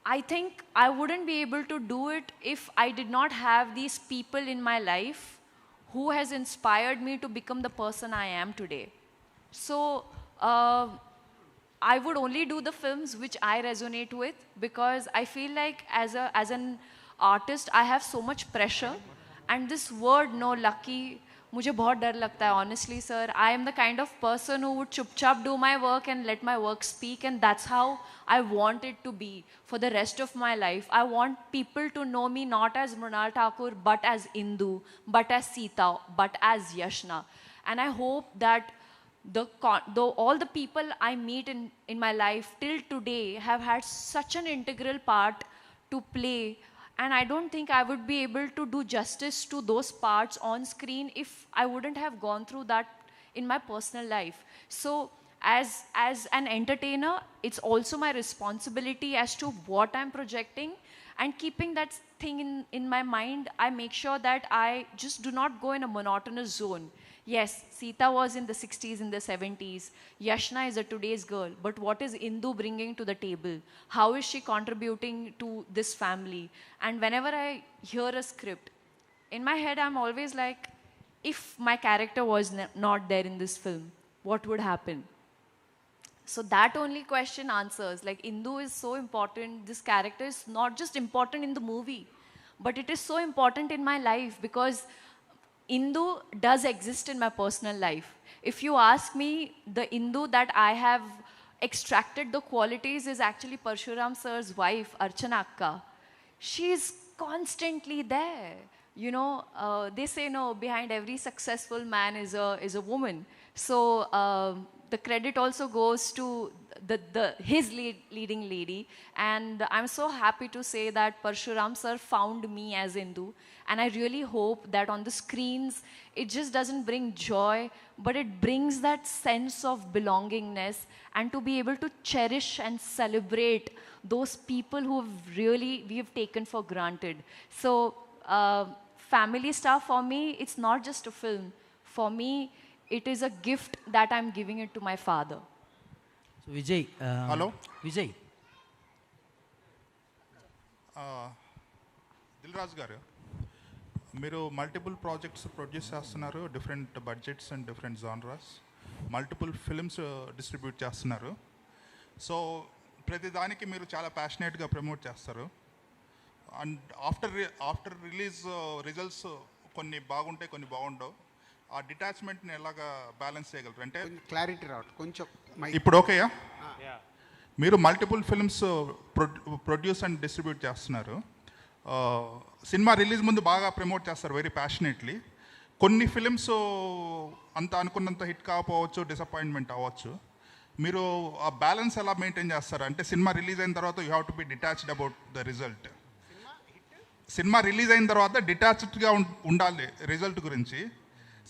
I think I wouldn't be able to do it if I did not have these people in my life who has inspired me to become the person I am today. So I would only do the films which I resonate with, because I feel like as an artist I have so much pressure, and this word no lucky, मुझे बहुत डर लगता है honestly sir. I am the kind of person who would चुपचाप do my work and let my work speak, and that's how I want it to be for the rest of my life. I want people to know me not as Mrunal Thakur, but as Indu, but as Sita, but as Yashna. And I hope that though all the people I meet in my life till today have had such an integral part to play, and I don't think I would be able to do justice to those parts on screen if I wouldn't have gone through that in my personal life. So as an entertainer, it's also my responsibility as to what I'm projecting, and keeping that thing in my mind, I make sure that I just do not go in a monotonous zone. Yes, Sita was in the 60s, in the 70s. Yashna is a today's girl. But what is Indu bringing to the table? How is she contributing to this family? And whenever I hear a script, in my head I'm always like, if my character was not there in this film, what would happen? So that only question answers. Like, Indu is so important. This character is not just important in the movie, but it is so important in my life, because Indu does exist in my personal life. If you ask me, the Indu that I have extracted the qualities is actually Parshuram sir's wife, Archana Akka. She is constantly there. You know, they say no, behind every successful man is a woman. So the credit also goes to his leading lady, and I'm so happy to say that Parshuram sir found me as Indu, and I really hope that on the screens it just doesn't bring joy, but it brings that sense of belongingness, and to be able to cherish and celebrate those people who we have taken for granted. So Family Star, for me, it's not just a film. For me, it is a gift that I'm giving it to my father. So Vijay. Hello. Vijay. Dil Raju గారు, మీరు మల్టిపుల్ ప్రాజెక్ట్స్ ప్రొడ్యూస్ చేస్తున్నారు, different budgets and different genres, multiple films distribute చేస్తున్నారు. సో ప్రతిదానికి మీరు చాలా ప్యాషనేట్గా ప్రమోట్ చేస్తారు. అండ్ ఆఫ్టర్ రిలీజ్ రిజల్ట్స్ కొన్ని బాగుంటాయి, కొన్ని బాగుండవు. ఆ డిటాచ్మెంట్ని ఎలాగా బ్యాలెన్స్ చేయగలరు? అంటే క్లారిటీ రావట్లేదు కొంచెం. ఇప్పుడు ఓకేయా? మీరు multiple films produce and distribute చేస్తున్నారు. సినిమా రిలీజ్ ముందు బాగా ప్రమోట్ చేస్తారు వెరీ ప్యాషనేట్లీ. కొన్ని ఫిలిమ్స్ అంత అనుకున్నంత హిట్ కాకపోవచ్చు, డిసప్పాయింట్మెంట్ అవ్వచ్చు. మీరు ఆ బ్యాలెన్స్ ఎలా మెయింటైన్ చేస్తారు? అంటే సినిమా రిలీజ్ అయిన తర్వాత you have to be detached about the result. Cinema release అయిన తర్వాత డిటాచ్డ్గా ఉండాలి రిజల్ట్ గురించి.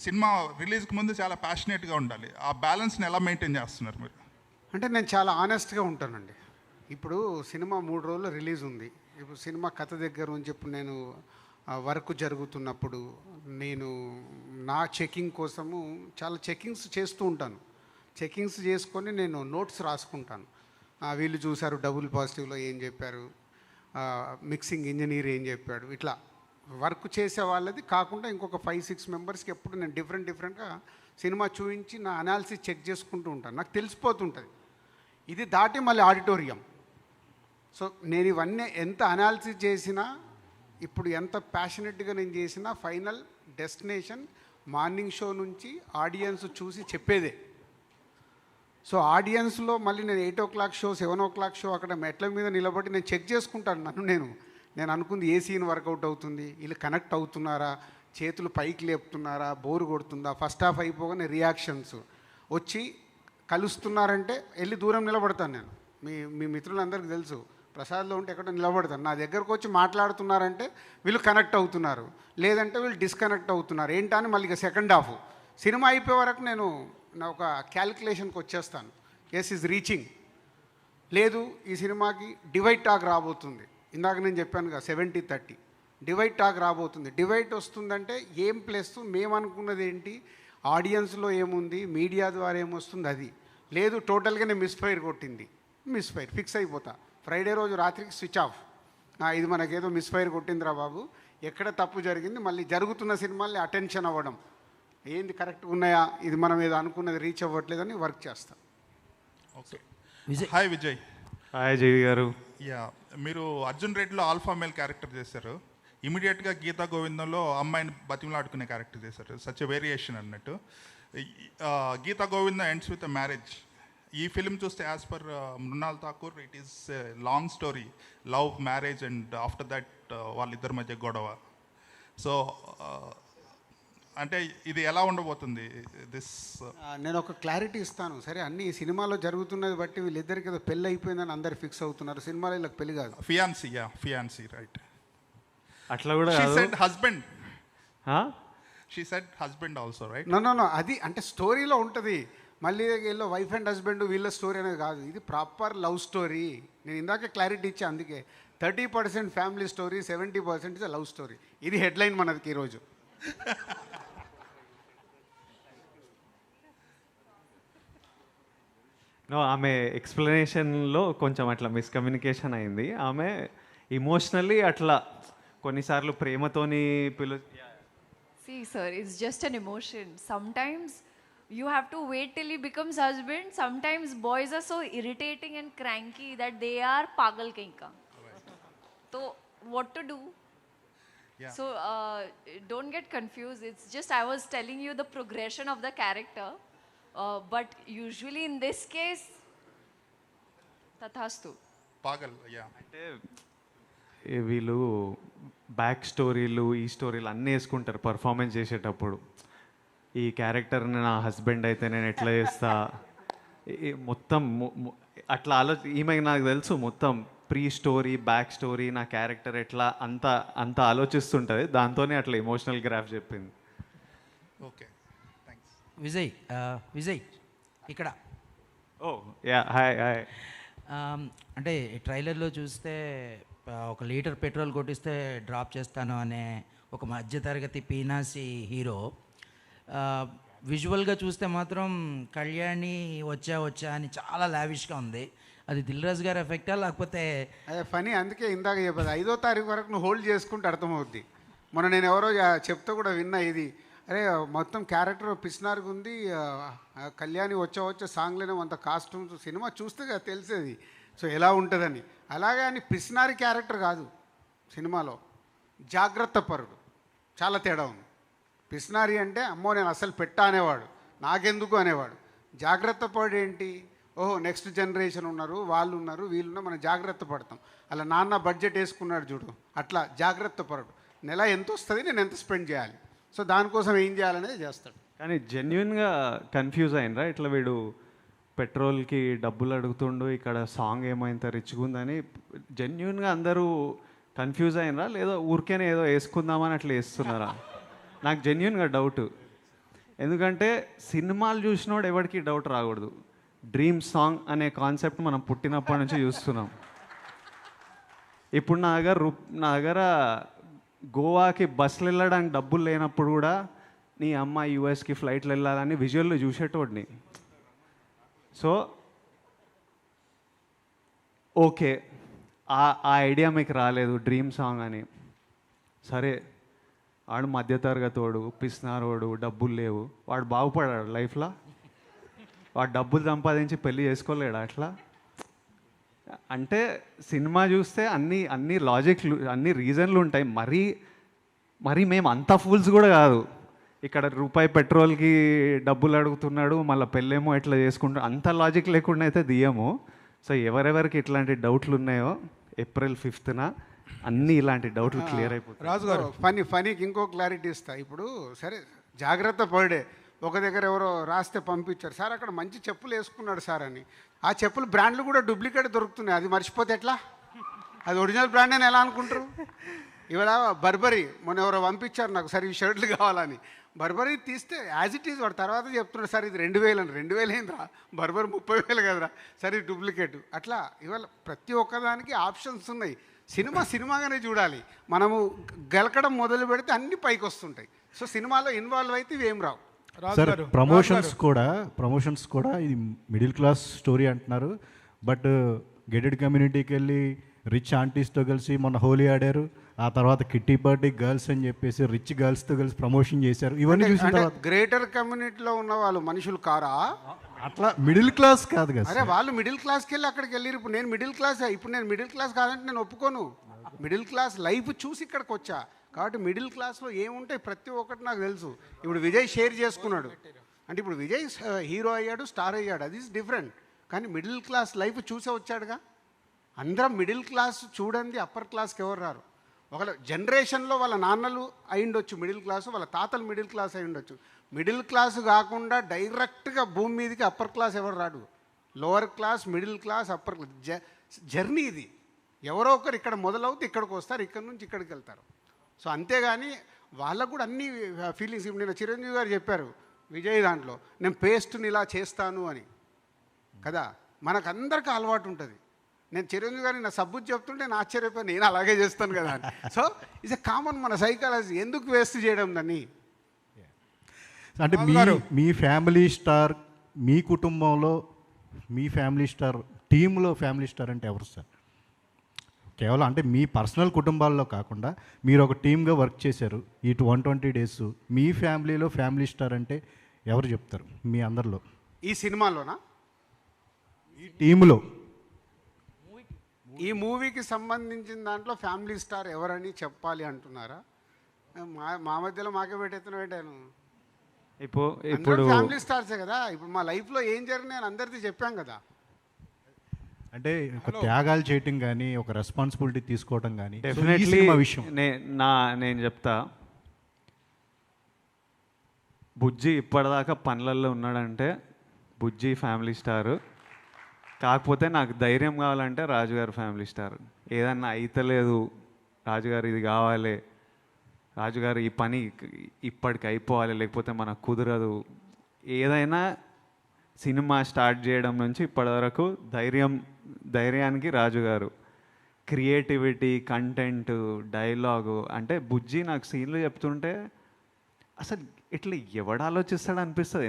సినిమా రిలీజ్కి ముందు చాలా ప్యాషనేట్గా ఉండాలి. ఆ బ్యాలెన్స్ని ఎలా మెయింటైన్ చేస్తున్నారు మీరు? అంటే నేను చాలా ఆనెస్ట్గా ఉంటానండి. ఇప్పుడు సినిమా 3 రోజులు రిలీజ్ ఉంది. ఇప్పుడు సినిమా కథ దగ్గర నుంచి ఇప్పుడు నేను వర్క్ జరుగుతున్నప్పుడు నేను నా చెకింగ్ కోసము చాలా చెకింగ్స్ చేస్తూ ఉంటాను. చెకింగ్స్ చేసుకొని నేను నోట్స్ రాసుకుంటాను. వీళ్ళు చూశారు డబుల్ పాజిటివ్లో ఏం చెప్పారు, మిక్సింగ్ ఇంజనీర్ ఏం చెప్పాడు, ఇట్లా వర్క్ చేసే వాళ్ళది కాకుండా ఇంకొక 5-6 మెంబర్స్కి ఎప్పుడు నేను డిఫరెంట్గా సినిమా చూపించి నా అనాలిసిస్ చెక్ చేసుకుంటూ ఉంటాను. నాకు తెలిసిపోతుంటుంది. ఇది దాటి మళ్ళీ ఆడిటోరియం. సో నేను ఇవన్నీ ఎంత అనాలిసిస్ చేసినా, ఇప్పుడు ఎంత ప్యాషనెట్గా నేను చేసినా, ఫైనల్ డెస్టినేషన్ మార్నింగ్ షో నుంచి ఆడియన్స్ చూసి చెప్పేదే. సో ఆడియన్స్లో మళ్ళీ నేను 8 o'clock షో, 7 o'clock షో అక్కడ మెట్ల మీద నిలబడి నేను చెక్ చేసుకుంటాను నన్ను నేను అనుకుంది ఏ సీన్ వర్కౌట్ అవుతుంది, వీళ్ళు కనెక్ట్ అవుతున్నారా, చేతులు పైకి లేపుతున్నారా, బోరు కొడుతుందా, ఫస్ట్ హాఫ్ అయిపోగానే రియాక్షన్స్ వచ్చి కలుస్తున్నారంటే వెళ్ళి దూరం నిలబడతాను నేను. మీ మిత్రులందరికీ తెలుసు, ప్రసాద్లో ఉంటే ఎక్కడ నిలబడతాను. నా దగ్గరకు వచ్చి మాట్లాడుతున్నారంటే వీళ్ళు కనెక్ట్ అవుతున్నారు, లేదంటే వీళ్ళు డిస్కనెక్ట్ అవుతున్నారు ఏంటని మళ్ళీ ఇక సెకండ్ హాఫ్ సినిమా అయిపోయే వరకు నేను నా ఒక క్యాలిక్యులేషన్కి వచ్చేస్తాను. ఎస్ ఈజ్ రీచింగ్, లేదు ఈ సినిమాకి డివైడ్ టాక్ రాబోతుంది. ఇందాక నేను చెప్పానుగా 70-30 డివైడ్ టాక్ రాబోతుంది. డివైడ్ వస్తుందంటే ఏం ప్లస్ మేము అనుకున్నది ఏంటి, ఆడియన్స్లో ఏముంది, మీడియా ద్వారా ఏమొస్తుంది అది. లేదు టోటల్గానే మిస్ఫైర్ కొట్టింది, మిస్ఫైర్ ఫిక్స్ అయిపోతా. ఫ్రైడే రోజు రాత్రికి స్విచ్ ఆఫ్. ఇది మనకేదో మిస్ఫైర్ కొట్టిందిరా బాబు, ఎక్కడ తప్పు జరిగింది, మళ్ళీ జరుగుతున్న సినిమాల్ని అటెన్షన్ అవ్వడం, ఏంది కరెక్ట్గా ఉన్నాయా, ఇది మనం ఏదో అనుకున్నది రీచ్ అవ్వట్లేదని వర్క్ చేస్తాం. Okay, hi Vijay. Hi Jai గారు. యా, మీరు అర్జున్ రెడ్డిలో ఆల్ఫా మేల్ క్యారెక్టర్ చేశారు. ఇమీడియట్గా గీతా గోవిందంలో అమ్మాయిని బతిమలాడుకునే క్యారెక్టర్ చేశారు. సచ్ ఎ వేరియేషన్ అన్నట్టు. Geetha Govindam ends with a marriage. ఈ ఫిలిం చూస్తే as per Mrunal Thakur it is long story, love, marriage and after that వాళ్ళిద్దరి మధ్య గొడవ. సో అంటే ఇది ఎలా ఉండబోతుంది దిస్? నేను ఒక క్లారిటీ ఇస్తాను. సరే, అన్ని సినిమాలో జరుగుతున్నది బట్టి వీళ్ళిద్దరికి ఏదో పెళ్ళి అయిపోయిందని అందరు ఫిక్స్ అవుతున్నారు. సినిమాలో వీళ్ళకి పెళ్ళి కాదు, ఫియాన్సీ. Fiancée, right. అట్లా కూడా husband. She said husband also, right? No, అది అంటే స్టోరీలో ఉంటుంది. మళ్ళీ వీళ్ళు వైఫ్ అండ్ హస్బెండ్ వీళ్ళ స్టోరీ అనేది కాదు, ఇది ప్రాపర్ లవ్ స్టోరీ. నేను ఇందాకే క్లారిటీ ఇచ్చా, అందుకే 30% family story, 70% is love story. ఇది హెడ్లైన్ మనకి ఈరోజు. ఆమె ఎక్స్ప్లెనేషన్లో కొంచెం అట్లా మిస్కమ్యూనికేషన్ అయింది. ఆమె ఇమోషనల్లీ అట్లా కొన్నిసార్లు ప్రేమతోని See sir, it's just an emotion. Sometimes you have to wait till he becomes husband. Sometimes boys are so irritating and cranky that they are pagal kainka. So what to do? Yeah. So don't get confused. It's just I was telling you the progression of the character. But usually in this case, tathastu. పాగల్. అంటే వీళ్ళు బ్యాక్ స్టోరీలు, ఈ స్టోరీలు అన్నీ వేసుకుంటారు పర్ఫార్మెన్స్ చేసేటప్పుడు. ఈ క్యారెక్టర్ని నా హస్బెండ్ అయితే నేను ఎట్లా చేస్తా, మొత్తం అట్లా ఈమె నాకు తెలుసు మొత్తం ప్రీ స్టోరీ, బ్యాక్ స్టోరీ, నా క్యారెక్టర్ ఎట్లా అంత ఆలోచిస్తుంటుంది. దాంతోనే అట్లా ఎమోషనల్ గ్రాఫ్ చెప్పింది. ఓకే, విజయ్ ఇక్కడ. ఓ యా, హాయ్. అంటే ట్రైలర్లో చూస్తే ఒక లీటర్ పెట్రోల్ కొట్టిస్తే డ్రాప్ చేస్తాను అనే ఒక మధ్యతరగతి పీనాసి హీరో. విజువల్గా చూస్తే మాత్రం కళ్యాణి వచ్చా అని చాలా లావిష్గా ఉంది. అది దిల్ రాజు గారి ఎఫెక్టా లేకపోతే? అదే ఫనీ, అందుకే ఇందాక చెప్పదు 5వ తారీఖు వరకు నువ్వు హోల్డ్ చేసుకుంటే అర్థమవుద్ది. మొన్న నేను ఎవరో చెప్తే కూడా విన్నా, ఇది అరే మొత్తం క్యారెక్టర్ పిసినారుగా ఉంది, కళ్యాణి వచ్చా సాంగ్లోనే అంత కాస్ట్యూమ్స్, సినిమా చూస్తే తెలిసేది సో ఎలా ఉంటుందని. అలాగే అని పిసినారి క్యారెక్టర్ కాదు సినిమాలో, జాగ్రత్త పరుడు, చాలా తేడా ఉంది. పిసినారి అంటే అమ్మో నేను అసలు పెట్టా అనేవాడు, నాకెందుకు అనేవాడు. జాగ్రత్త పరుడు ఏంటి, ఓహో నెక్స్ట్ జనరేషన్ ఉన్నారు, వాళ్ళు ఉన్నారు, వీళ్ళున్నారు, మనం జాగ్రత్త పడతాం. అలా నాన్న బడ్జెట్ వేసుకున్నాడు చూడు, అట్లా జాగ్రత్త పరుడు. నెల ఎంత వస్తుంది, నేను ఎంత స్పెండ్ చేయాలి, సో దానికోసం ఏం చేయాలనేది చేస్తాడు. కానీ జెన్యున్గా కన్ఫ్యూజ్ అయినరా ఇట్లా వీడు పెట్రోల్కి డబ్బులు అడుగుతుండు, ఇక్కడ సాంగ్ ఏమైంత రిచ్గా ఉందని జెన్యున్గా అందరూ కన్ఫ్యూజ్ అయినరా, లేదా ఊరికేనే ఏదో వేసుకుందామని అట్లా వేస్తున్నారా? నాకు జెన్యున్గా డౌట్. ఎందుకంటే సినిమాలు చూసినోడు ఎవరికి డౌట్ రాకూడదు. డ్రీమ్ సాంగ్ అనే కాన్సెప్ట్ మనం పుట్టినప్పటి నుంచి చూస్తున్నాం. ఇప్పుడు నా దగ్గర గోవాకి బస్సులు వెళ్ళడానికి డబ్బులు లేనప్పుడు కూడా నీ అమ్మ యూఎస్కి ఫ్లైట్లు వెళ్ళాలని విజువల్లో చూసేటోడిని. సో ఓకే, ఆ ఐడియా మీకు రాలేదు డ్రీమ్ సాంగ్ అని, సరే వాడు మధ్యతరగతోడు, పిసినారోడు, డబ్బులు లేవు, వాడు బాగుపడాడు లైఫ్లో? వాడు డబ్బులు సంపాదించి పెళ్లి చేసుకోలేడు అట్లా? అంటే సినిమా చూస్తే అన్ని లాజిక్లు, అన్ని రీజన్లు ఉంటాయి. మరీ మేము అంత ఫూల్స్ కూడా కాదు. ఇక్కడ రూపాయి పెట్రోల్కి డబ్బులు అడుగుతున్నాడు, మళ్ళీ పెళ్ళేమో ఎట్లా చేసుకుంటాడు, అంత లాజిక్ లేకుండా అయితే దియ్యము. సో ఎవరెవరికి ఇట్లాంటి డౌట్లు ఉన్నాయో ఏప్రిల్ 5న అన్నీ ఇలాంటి డౌట్లు క్లియర్ అయిపోతాయి. రాజు గారు ఫనీకి ఇంకో క్లారిటీ ఇస్తా. ఇప్పుడు సరే జాగ్రత్త పడే, ఒక దగ్గర ఎవరో రాస్తే పంపించారు, సార్ అక్కడ మంచి చెప్పులు వేసుకున్నాడు సార్ అని. ఆ చెప్పులు బ్రాండ్లు కూడా డూప్లికేట్ దొరుకుతున్నాయి, అది మర్చిపోతే ఎట్లా? అది ఒరిజినల్ బ్రాండ్ అని ఎలా అనుకుంటారు? ఇవాళ బర్బరీ మొన్న ఎవరో పంపించారు నాకు, సరే ఈ షర్ట్లు కావాలని. బర్బరీ తీస్తే యాజ్ ఇట్ ఈజ్ వాడు తర్వాత చెప్తున్నాడు, సార్ ఇది 2000 అని. 2000 అయిందిరా, బర్బర్ 30,000 కదరా, సరే డూప్లికేట్. అట్లా ఇవాళ ప్రతి ఒక్కదానికి ఆప్షన్స్ ఉన్నాయి. సినిమాగానే చూడాలి. మనము గెలకడం మొదలు పెడితే అన్ని పైకి వస్తుంటాయి. సో సినిమాలో ఇన్వాల్వ్ అయితే ఇవేం రావు. సార్ ప్రమోషన్స్ కూడా ఇది మిడిల్ క్లాస్ స్టోరీ అంటున్నారు, బట్ గెటెడ్ కమ్యూనిటీకి వెళ్ళి రిచ్ ఆంటీస్తో కలిసి మొన్న హోలీ ఆడారు, ఆ తర్వాత కిట్టి పార్టీ గర్ల్స్ అని చెప్పేసి రిచ్ గర్ల్స్తో కలిసి ప్రమోషన్ చేశారు. ఇవన్నీ చూసిన తర్వాత గ్రేటర్ కమ్యూనిటీలో ఉన్న వాళ్ళు మనుషులు కారా? అట్లా మిడిల్ క్లాస్ కాదు కదా. అరే వాళ్ళు మిడిల్ క్లాస్కి వెళ్ళి అక్కడికి వెళ్ళారు. ఇప్పుడు నేను మిడిల్ క్లాస్ కాదంటే నేను ఒప్పుకోను. మిడిల్ క్లాస్ లైఫ్ చూసి ఇక్కడికి వచ్చా కాబట్టి మిడిల్ క్లాస్లో ఏముంటాయి ప్రతి ఒక్కటి నాకు తెలుసు. ఇప్పుడు విజయ్ షేర్ చేసుకున్నాడు అంటే ఇప్పుడు విజయ్ హీరో అయ్యాడు, స్టార్ అయ్యాడు, అది ఈజ్ డిఫరెంట్. కానీ మిడిల్ క్లాస్ లైఫ్ చూసే వచ్చాడుగా. అందరం మిడిల్ క్లాస్ చూడండి, అప్పర్ క్లాస్కి ఎవరు రారు. ఒక జనరేషన్లో వాళ్ళ నాన్నలు అయి ఉండొచ్చు మిడిల్ క్లాసు, వాళ్ళ తాతలు మిడిల్ క్లాస్ అయి ఉండొచ్చు. మిడిల్ క్లాస్ కాకుండా డైరెక్ట్గా భూమి మీదకి అప్పర్ క్లాస్ ఎవరు రాడు. Lower class, middle class, upper class journey ఇది. ఎవరో ఒకరు ఇక్కడ మొదలవుతే ఇక్కడికి వస్తారు, ఇక్కడ నుంచి ఇక్కడికి వెళ్తారు. సో అంతేగాని వాళ్ళకు కూడా అన్ని ఫీలింగ్స్. ఇప్పుడు నేను చిరంజీవి గారు చెప్పారు విజయ్ దాంట్లో, నేను పేస్ట్ని ఇలా చేస్తాను అని కదా. మనకందరికీ అలవాటు ఉంటుంది. నేను చిరంజీవి గారిని నా సబ్బుజ్జి చెప్తుంటే నేను ఆశ్చర్యపోయి నేను అలాగే చేస్తాను కదా అని. సో ఇట్స్ ఎ కామన్ మన సైకాలజీ. ఎందుకు వేస్ట్ చేయడం దాన్ని? అంటే మీ ఫ్యామిలీ స్టార్, మీ కుటుంబంలో మీ ఫ్యామిలీ స్టార్, టీంలో ఫ్యామిలీ స్టార్ అంటే ఎవరు సార్? కేవలం అంటే మీ పర్సనల్ కుటుంబాల్లో కాకుండా మీరు ఒక టీమ్గా వర్క్ చేశారు ఈ 120 days. మీ ఫ్యామిలీలో ఫ్యామిలీ స్టార్ అంటే ఎవరు చెప్తారు మీ అందరిలో? ఈ సినిమాలోనా? ఈ టీంలో ఈ మూవీకి సంబంధించిన దాంట్లో ఫ్యామిలీ స్టార్ ఎవరని చెప్పాలి అంటున్నారా? మా మధ్యలో మాకే పెట్టాను. ఇప్పుడు ఫ్యామిలీ స్టార్సే కదా. ఇప్పుడు మా లైఫ్లో ఏం జరిగినాయి అని అందరికీ చెప్పాం కదా. అంటే ఒక త్యాగాలు చేయటం కానీ, ఒక రెస్పాన్సిబిలిటీ తీసుకోవడం కానీ డెఫినెట్లీ విషయం నేను చెప్తా. బుజ్జి ఇప్పటిదాకా పనులలో ఉన్నాడంటే బుజ్జి ఫ్యామిలీ స్టారు. కాకపోతే నాకు ధైర్యం కావాలంటే రాజుగారు ఫ్యామిలీ స్టార్. ఏదన్నా అయితలేదు, రాజుగారు ఇది కావాలి, రాజుగారు ఈ పని ఇప్పటికి అయిపోవాలి, లేకపోతే మనకు కుదరదు, ఏదైనా సినిమా స్టార్ట్ చేయడం నుంచి ఇప్పటివరకు ధైర్యానికి రాజుగారు. క్రియేటివిటీ, కంటెంట్, డైలాగు, అంటే బుజ్జి నాకు సీన్లు చెప్తుంటే అసలు ఇట్లా ఎవడు ఆలోచిస్తాడు అనిపిస్తుంది.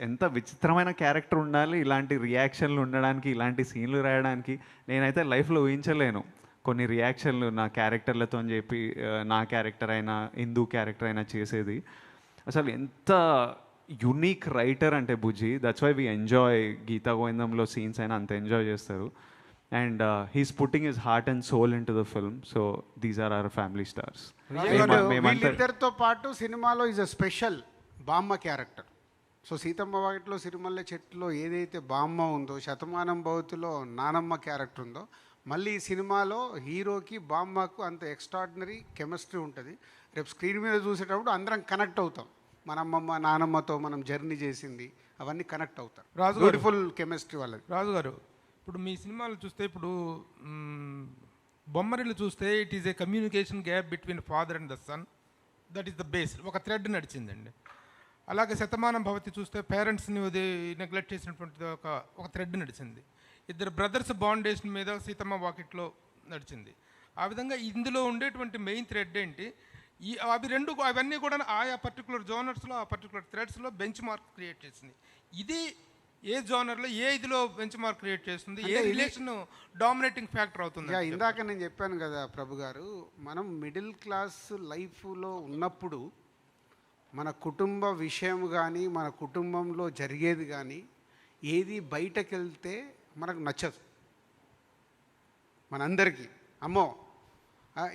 ఎంత విచిత్రమైన క్యారెక్టర్ ఉండాలి ఇలాంటి రియాక్షన్లు ఉండడానికి, ఇలాంటి సీన్లు రాయడానికి. నేనైతే లైఫ్లో ఊహించలేను కొన్ని రియాక్షన్లు నా క్యారెక్టర్లతో చెప్పి, నా క్యారెక్టర్ అయినా హిందూ క్యారెక్టర్ అయినా చేసేది. అసలు ఎంత యునీక్ రైటర్ అంటే Bujji. That's why we enjoy Geetha గోవిందంలో సీన్స్ అయినా అంత ఎంజాయ్ చేస్తారు. And he's putting his heart and soul into the film. So these are our family stars. వీళ్ళిద్దరితో పాటు సినిమాలో ఈజ్ అ స్పెషల్ బామ్మ క్యారెక్టర్. సో సీతమ్మ వాకిట్లో సిరిమల్లె చెట్టులో ఏదైతే బామ్మ ఉందో, శతమానం భవతిలో నానమ్మ క్యారెక్టర్ ఉందో, మళ్ళీ ఈ సినిమాలో హీరోకి బామ్మకు అంత ఎక్స్ట్రాడినరీ కెమిస్ట్రీ ఉంటుంది. రేపు స్క్రీన్ మీద చూసేటప్పుడు అందరం కనెక్ట్ అవుతాం. మన అమ్మమ్మ నానమ్మతో మనం జర్నీ చేసింది అవన్నీ కనెక్ట్ అవుతారు. బ్యూటిఫుల్ కెమిస్ట్రీ వాళ్ళది. రాజుగారు, ఇప్పుడు మీ సినిమాలు చూస్తే, ఇప్పుడు బొమ్మరిల్లు చూస్తే it is a communication gap between father and the son. That is the base, ఒక థ్రెడ్ నడిచిందండి. అలాగే శతమానం భవతి చూస్తే పేరెంట్స్ని నెగ్లెక్ట్ చేసినటువంటి ఒక థ్రెడ్ నడిచింది. ఇద్దరు బ్రదర్స్ బాండేషన్ మీద సీతమ్మ వాకిట్లో నడిచింది. ఆ విధంగా ఇందులో ఉండేటువంటి మెయిన్ థ్రెడ్ ఏంటి? అవన్నీ కూడా ఆయా పర్టికులర్ జోనర్స్లో, ఆ పర్టికులర్ థ్రెడ్స్లో బెంచ్ మార్క్ క్రియేట్ చేసింది. ఇది ఏ జోనర్లో ఏ ఇదిలో బెంచ్ మార్క్ క్రియేట్ చేస్తుంది, ఏ అంటే ఇది- రిలేషన్ డామినేటింగ్ ఫ్యాక్టర్ అవుతుంది? ఇందాక నేను చెప్పాను కదా ప్రభు గారు, మనం మిడిల్ క్లాస్ లైఫ్లో ఉన్నప్పుడు మన కుటుంబ విషయం కానీ మన కుటుంబంలో జరిగేది కానీ ఏది బయటకు వెళ్తే మనకు నచ్చదు. మనందరికీ అమ్మో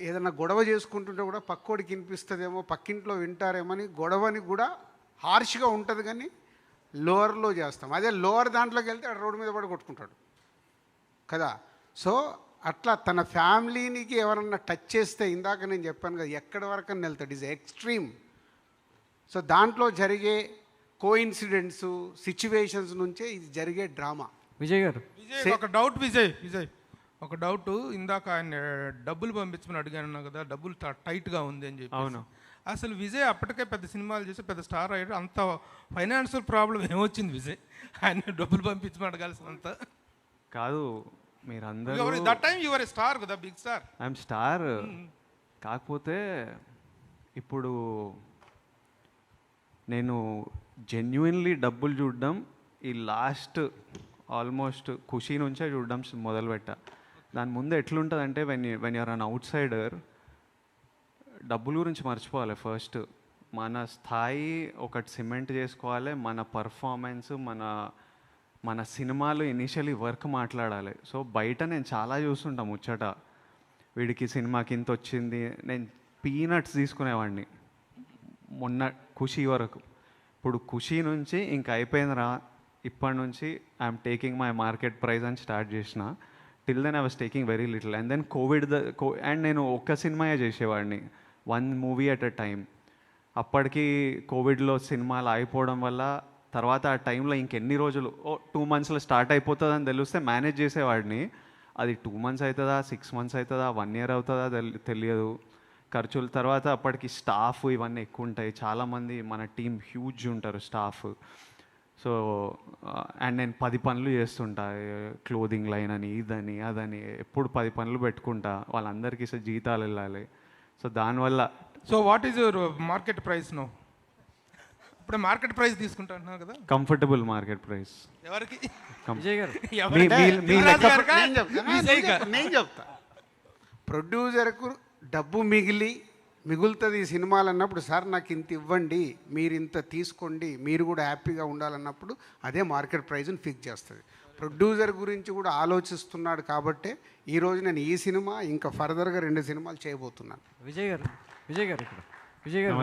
ఏదైనా గొడవ చేసుకుంటుంటే కూడా పక్కోడికి వినిపిస్తుందేమో, పక్కింట్లో వింటారేమని గొడవని కూడా హార్ష్గా ఉంటుంది, కానీ లోవర్లో చేస్తాం. అదే లోవర్ దాంట్లోకి వెళ్తే రోడ్డు మీద పడి కొట్టుకుంటాడు కదా. సో అట్లా తన ఫ్యామిలీనికి ఎవరన్నా టచ్ చేస్తే, ఇందాక నేను చెప్పాను కదా ఎక్కడి వరకు అని వెళ్తాడు, ఈజ్ ఎక్స్ట్రీమ్. సో దాంట్లో జరిగే కోఇన్సిడెంట్స్ సిచ్యువేషన్స్ నుంచే ఇది జరిగే డ్రామా. విజయ్ గారు, ఒక డౌట్ విజయ్ ఒక డౌట్. ఇందాక ఆయన డబ్బులు పంపించమని అడిగాను కదా, డబ్బులు టైట్గా ఉంది అని చెప్పి. అవును. అసలు విజయ్ అప్పటికే పెద్ద సినిమాలు చేసి పెద్ద స్టార్ అయ్యాడు, అంత ఫైనాన్షియల్ ప్రాబ్లం ఏమొచ్చింది విజయ్ ఆయన డబ్బులు పంపించమని అడగాల్సినంత? కాదు, మీరందరూ దట్ టైం యువర్ స్టార్ కదా, బిగ్ స్టార్. I'm star. కాకపోతే ఇప్పుడు నేను జెన్యున్లీ డబ్బులు చూడడం ఈ లాస్ట్ ఆల్మోస్ట్ ఖుషీ నుంచే చూడడం మొదలుపెట్టా. దాని ముందు ఎట్లుంటుందంటే when you're an outsider, డబ్బుల గురించి మర్చిపోవాలి. ఫస్ట్ మన స్థాయి ఒకటి సిమెంట్ చేసుకోవాలి, మన పర్ఫార్మెన్స్, మన సినిమాలు ఇనిషియలీ వర్క్ మాట్లాడాలి. సో బయట నేను చాలా చూస్తుంటా ముచ్చట, వీడికి సినిమాకి ఇంత వచ్చింది. నేను పీనట్స్ తీసుకునేవాడిని మొన్న ఖుషీ వరకు. ఇప్పుడు ఖుషీ నుంచి ఇంక అయిపోయిందిరా, ఇప్పటి నుంచి I'm taking my market price అని స్టార్ట్ చేసిన. Till then I was taking very little. And then and నేను ఒక్క సినిమాయే చేసేవాడిని, 1 మూవీ అట్ ఎ టైం. అప్పటికి కోవిడ్లో సినిమాలు అయిపోవడం వల్ల తర్వాత ఆ టైంలో ఇంకెన్ని రోజులు 2 మంత్స్లో స్టార్ట్ అయిపోతుంది అని తెలిస్తే మేనేజ్ చేసేవాడిని. అది 2 మంత్స్ అవుతుందా, 6 మంత్స్ అవుతుందా, 1 ఇయర్ అవుతుందా తెలియదు. ఖర్చుల తర్వాత అప్పటికి స్టాఫ్ ఇవన్నీ ఎక్కువ ఉంటాయి, చాలామంది మన టీం హ్యూజ్ ఉంటారు స్టాఫ్. సో అండ్ నేను 10 పనులు చేస్తుంటా, క్లోదింగ్ లైన్ అని, ఇదని అదని, ఎప్పుడు 10 పనులు పెట్టుకుంటా. వాళ్ళందరికీ జీతాలు వెళ్ళాలి. సో దానివల్ల. So what is your market price no? ఇప్పుడు మార్కెట్ ప్రైస్ తీసుకుంటా అంటున్నారు కదా. కంఫర్టబుల్ మార్కెట్ ప్రైస్ ఎవరికి? విజయ్ గారు, నేను చెప్తా, ప్రొడ్యూసర్కు డబ్బు మిగులుతుంది ఈ సినిమాలు అన్నప్పుడు, సార్ నాకు ఇంత ఇవ్వండి, మీరు ఇంత తీసుకోండి, మీరు కూడా హ్యాపీగా ఉండాలన్నప్పుడు అదే మార్కెట్ ప్రైజ్ని ఫిక్స్ చేస్తుంది. ప్రొడ్యూసర్ గురించి కూడా ఆలోచిస్తున్నాడు కాబట్టే ఈరోజు నేను ఈ సినిమా ఇంకా ఫర్దర్గా 2 సినిమాలు చేయబోతున్నాను. విజయ్ గారు ఇక్కడ విజయ్ గారు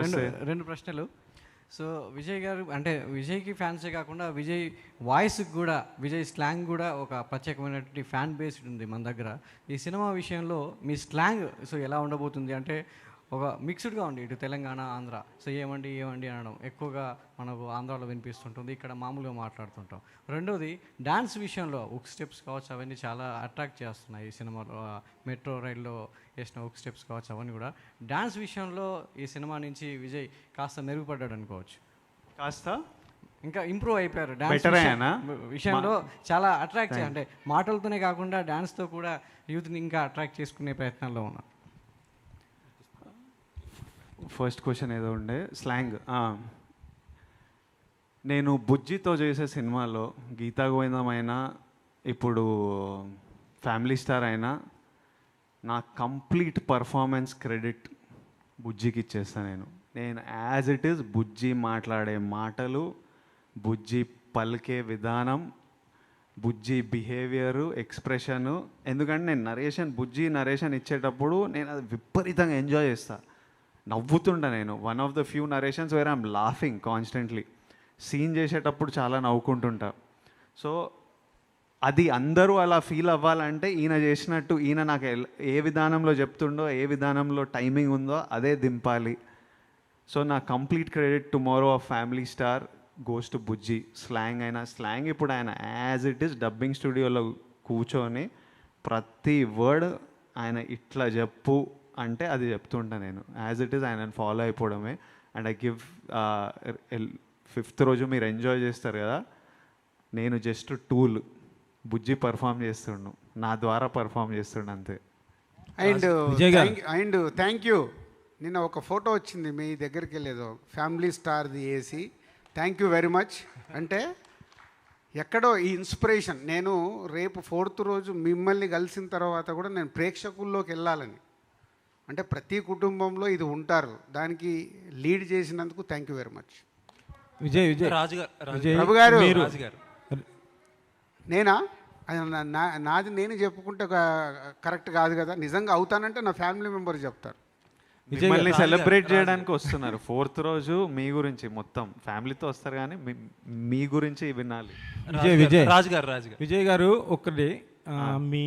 రెండు ప్రశ్నలు. సో విజయ్ గారు అంటే విజయ్కి ఫ్యాన్సే కాకుండా విజయ్ వాయిస్కి కూడా, విజయ్ స్లాంగ్ కూడా ఒక ప్రత్యేకమైనటువంటి ఫ్యాన్ బేస్ ఉంది మన దగ్గర. ఈ సినిమా విషయంలో మీ స్లాంగ్ సో ఎలా ఉండబోతుంది అంటే ఒక మిక్స్డ్గా ఉంది, ఇటు తెలంగాణ ఆంధ్ర. సో ఏమండి అనడం ఎక్కువగా మనకు ఆంధ్రాలో వినిపిస్తుంటుంది, ఇక్కడ మామూలుగా మాట్లాడుతుంటాం. రెండోది డ్యాన్స్ విషయంలో ఉక్ స్టెప్స్ కావచ్చు, అవన్నీ చాలా అట్రాక్ట్ చేస్తున్నాయి ఈ సినిమాలో. మెట్రో రైల్లో వేసిన ఉక్ స్టెప్స్ కావచ్చు, అవన్నీ కూడా డ్యాన్స్ విషయంలో ఈ సినిమా నుంచి విజయ్ కాస్త మెరుగుపడ్డాడు అనుకోవచ్చు. కాస్త ఇంకా ఇంప్రూవ్ అయిపోయారు డ్యాన్స్ విషయంలో. చాలా అట్రాక్ట్ అంటే మాటలతోనే కాకుండా డ్యాన్స్తో కూడా యూత్ని ఇంకా అట్రాక్ట్ చేసుకునే ప్రయత్నంలో ఉన్నారు. ఫస్ట్ క్వశ్చన్ ఏదో ఉండే స్లాంగ్. నేను బుజ్జితో చేసే సినిమాలో గీతా గోవిందం అయినా, ఇప్పుడు ఫ్యామిలీ స్టార్ అయినా, నా కంప్లీట్ పర్ఫార్మెన్స్ క్రెడిట్ బుజ్జికి ఇచ్చేస్తాను. నేను యాజ్ ఇట్ ఈస్ బుజ్జి మాట్లాడే మాటలు, బుజ్జి పలికే విధానం, బుజ్జి బిహేవియరు, ఎక్స్ప్రెషను. ఎందుకంటే నేను బుజ్జి నరేషన్ ఇచ్చేటప్పుడు నేను అది విపరీతంగా ఎంజాయ్ చేస్తాను, నవ్వుతుంటా. నేను one of the few narrations where I'm laughing constantly. Scene చేసేటప్పుడు చాలా నవ్వుకుంటుంటా. సో అది అందరూ అలా ఫీల్ అవ్వాలంటే ఈయన చేసినట్టు, ఈయన నాకు ఏ విధానంలో చెప్తుండో, ఏ విధానంలో టైమింగ్ ఉందో అదే దింపాలి. సో నా complete credit tomorrow of family star goes to Bujji. Slang ఇప్పుడు ఆయన యాజ్ ఇట్ ఈస్ డబ్బింగ్ స్టూడియోలో కూర్చొని ప్రతి వర్డ్ ఆయన ఇట్లా చెప్పు అంటే అది చెప్తుంటా నేను. యాజ్ ఇట్ ఈస్ ఆయనను ఫాలో అయిపోవడమే. అండ్ ఐ గివ్ 5th రోజు మీరు ఎంజాయ్ చేస్తారు కదా, నేను జస్ట్ టూల్. బుజ్జి పర్ఫామ్ చేస్తుండు, నా ద్వారా పర్ఫామ్ చేస్తుండు అంతే. And thank you. నిన్న ఒక ఫోటో వచ్చింది మీ దగ్గరికి వెళ్ళేదో ఫ్యామిలీ స్టార్ది వేసి, థ్యాంక్ యూ వెరీ మచ్. అంటే ఎక్కడో ఈ ఇన్స్పిరేషన్ నేను రేపు 4th రోజు మిమ్మల్ని కలిసిన తర్వాత కూడా నేను ప్రేక్షకుల్లోకి వెళ్ళాలని, అంటే ప్రతి కుటుంబంలో ఇది ఉంటారు, దానికి లీడ్ చేసినందుకు thank you very much. Vijay Prabhu garu రాజుగారు నేనా నాది నేను చెప్పుకుంటే కరెక్ట్ కాదు కదా. నిజంగా అవుతానంటే నా ఫ్యామిలీ మెంబర్ చెప్తారు. మిమ్మల్ని సెలబ్రేట్ చేయడానికి వస్తున్నారు 4th రోజు. మీ గురించి మొత్తం ఫ్యామిలీతో వస్తారు, కానీ మీ గురించి వినాలి. విజయ్ గారు ఒకటి మీ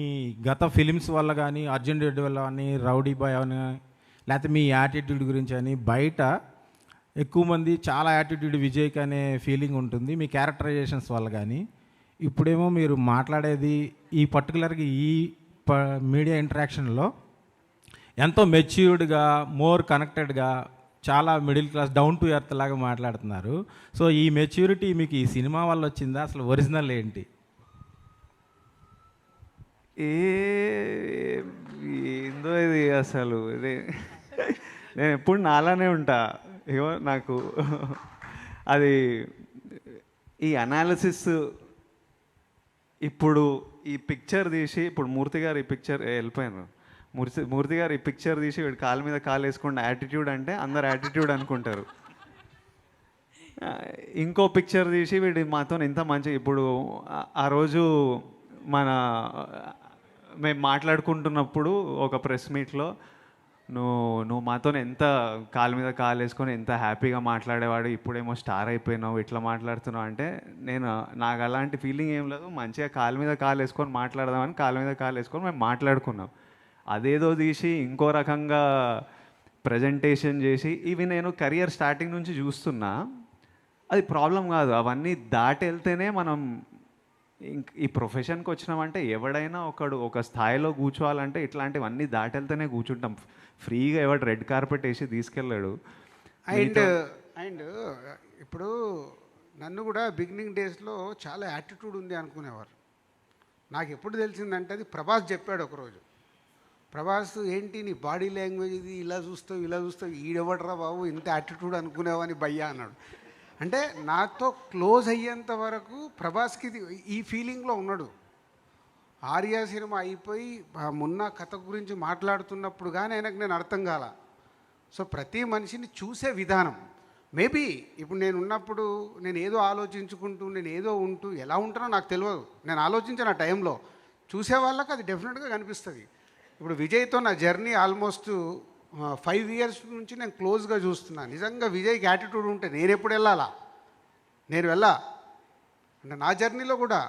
గత ఫిలిమ్స్ వల్ల కానీ, అర్జున్ రెడ్డి వల్ల కానీ, రౌడీ బాయ్ అని, లేకపోతే మీ యాటిట్యూడ్ గురించి అని బయట ఎక్కువ మంది చాలా యాటిట్యూడ్ విజయ్కి అనే ఫీలింగ్ ఉంటుంది మీ క్యారెక్టరైజేషన్స్ వల్ల. కానీ ఇప్పుడేమో మీరు మాట్లాడేది ఈ పర్టికులర్గా ఈ మీడియా ఇంటరాక్షన్లో ఎంతో మెచ్యూర్డ్గా, మోర్ కనెక్టెడ్గా, చాలా middle class, down to earth లాగా మాట్లాడుతున్నారు. సో ఈ మెచ్యూరిటీ మీకు ఈ సినిమా వల్ల వచ్చిందా? అసలు ఒరిజినల్ ఏంటి? ఏందో ఇది అసలు, ఇది నేను ఎప్పుడు నాలానే ఉంటా. ఏమో నాకు అది ఈ అనాలిసిస్, ఇప్పుడు ఈ పిక్చర్ తీసి, ఇప్పుడు మూర్తి గారు ఈ పిక్చర్ వెళ్ళిపోయాను, మూర్తి గారు ఈ పిక్చర్ తీసి వీడు కాలు మీద కాలు వేసుకున్న యాటిట్యూడ్ అంటే అందరు యాటిట్యూడ్ అనుకుంటారు. ఇంకో పిక్చర్ తీసి వీడి మాతో ఎంత మంచి, ఇప్పుడు ఆ రోజు మేము మాట్లాడుకుంటున్నప్పుడు ఒక ప్రెస్ మీట్లో నువ్వు మాతో ఎంత కాలు మీద కాలు వేసుకొని ఎంత హ్యాపీగా మాట్లాడేవాడు, ఇప్పుడేమో స్టార్ అయిపోయినావు, ఇట్లా మాట్లాడుతున్నావు అంటే నాకు అలాంటి ఫీలింగ్ ఏం లేదు. మంచిగా కాలు మీద కాలు వేసుకొని మాట్లాడదామని కాలు మీద కాలు వేసుకొని మేము మాట్లాడుకున్నాం. అదేదో తీసి ఇంకో రకంగా ప్రజెంటేషన్ చేసి, ఇవి నేను కెరియర్ స్టార్టింగ్ నుంచి చూస్తున్నా. అది ప్రాబ్లం కాదు, అవన్నీ దాటి వెళ్తేనే మనం ఈ ప్రొఫెషన్కి వచ్చినామంటే ఎవడైనా ఒక స్థాయిలో కూర్చోవాలంటే ఇట్లాంటివన్నీ దాటి వెళ్తేనే కూర్చుంటాం. ఫ్రీగా ఎవడు రెడ్ కార్పెట్ వేసి తీసుకెళ్ళాడు. అండ్ ఇప్పుడు నన్ను కూడా బిగినింగ్ డేస్లో చాలా యాటిట్యూడ్ ఉంది అనుకునేవారు. నాకు ఎప్పుడు తెలిసిందంటే అది ప్రభాస్ చెప్పాడు ఒకరోజు. ప్రభాస్ ఏంటి నీ బాడీ లాంగ్వేజ్ ఇది, ఇలా చూస్తావు ఈడెవడరా బాబు ఇంత యాటిట్యూడ్ అనుకునేవని భయ్యా అన్నాడు. అంటే నాతో క్లోజ్ అయ్యేంత వరకు ప్రభాస్కి ఈ ఫీలింగ్లో ఉన్నాడు. ఆర్యా సినిమా అయిపోయి మొన్న కథ గురించి మాట్లాడుతున్నప్పుడు కానీ ఆయనకు నేను అర్థం కాల. సో ప్రతి మనిషిని చూసే విధానం, మేబీ ఇప్పుడు నేను ఉన్నప్పుడు నేను ఏదో ఆలోచించుకుంటూ నేను ఏదో ఉంటూ ఎలా ఉంటానో నాకు తెలియదు. నేను ఆలోచించిన ఆ టైంలో చూసే వాళ్ళకి అది డెఫినెట్గా కనిపిస్తుంది. ఇప్పుడు విజయ్తో నా జర్నీ ఆల్మోస్ట్ 5 years నుంచి నేను క్లోజ్గా చూస్తున్నాను. నిజంగా విజయ్కి యాటిట్యూడ్ ఉంటే నేను ఎప్పుడు వెళ్ళాలా? నేను అంటే నా జర్నీలో కూడా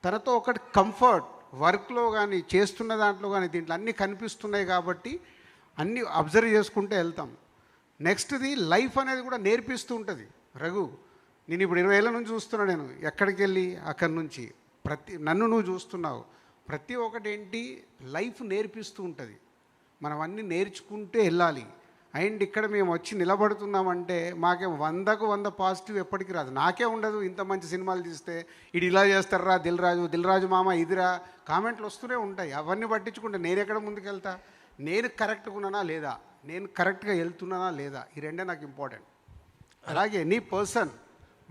తనతో ఒకటి కంఫర్ట్, వర్క్లో కానీ చేస్తున్న దాంట్లో కానీ దీంట్లో అన్నీ కనిపిస్తున్నాయి కాబట్టి అన్నీ అబ్జర్వ్ చేసుకుంటే వెళ్తాం. నెక్స్ట్ది లైఫ్ అనేది కూడా నేర్పిస్తూ ఉంటుంది. రఘు, నేను ఇప్పుడు 20 ఏళ్ళ నుంచి చూస్తున్నా, నేను ఎక్కడికి వెళ్ళి అక్కడి నుంచి నన్ను నువ్వు చూస్తున్నావు. ప్రతి ఒక్కటి ఏంటి లైఫ్ నేర్పిస్తూ ఉంటుంది. మనం అన్నీ నేర్చుకుంటే వెళ్ళాలి. అండ్ ఇక్కడ మేము వచ్చి నిలబడుతున్నామంటే మాకే 100కు 100 పాజిటివ్ ఎప్పటికీ రాదు. నాకే ఉండదు. ఇంత మంచి సినిమాలు తీస్తే ఇది ఇలా చేస్తారా, దిల్రాజు మామ ఇదిరా కామెంట్లు వస్తూనే ఉంటాయి. అవన్నీ పట్టించుకుంటే నేను ఎక్కడ ముందుకెళ్తా? నేను కరెక్ట్గా ఉన్నానా లేదా, నేను కరెక్ట్గా వెళ్తున్నానా లేదా, ఈ రెండే నాకు ఇంపార్టెంట్. అలాగే నీ పర్సన్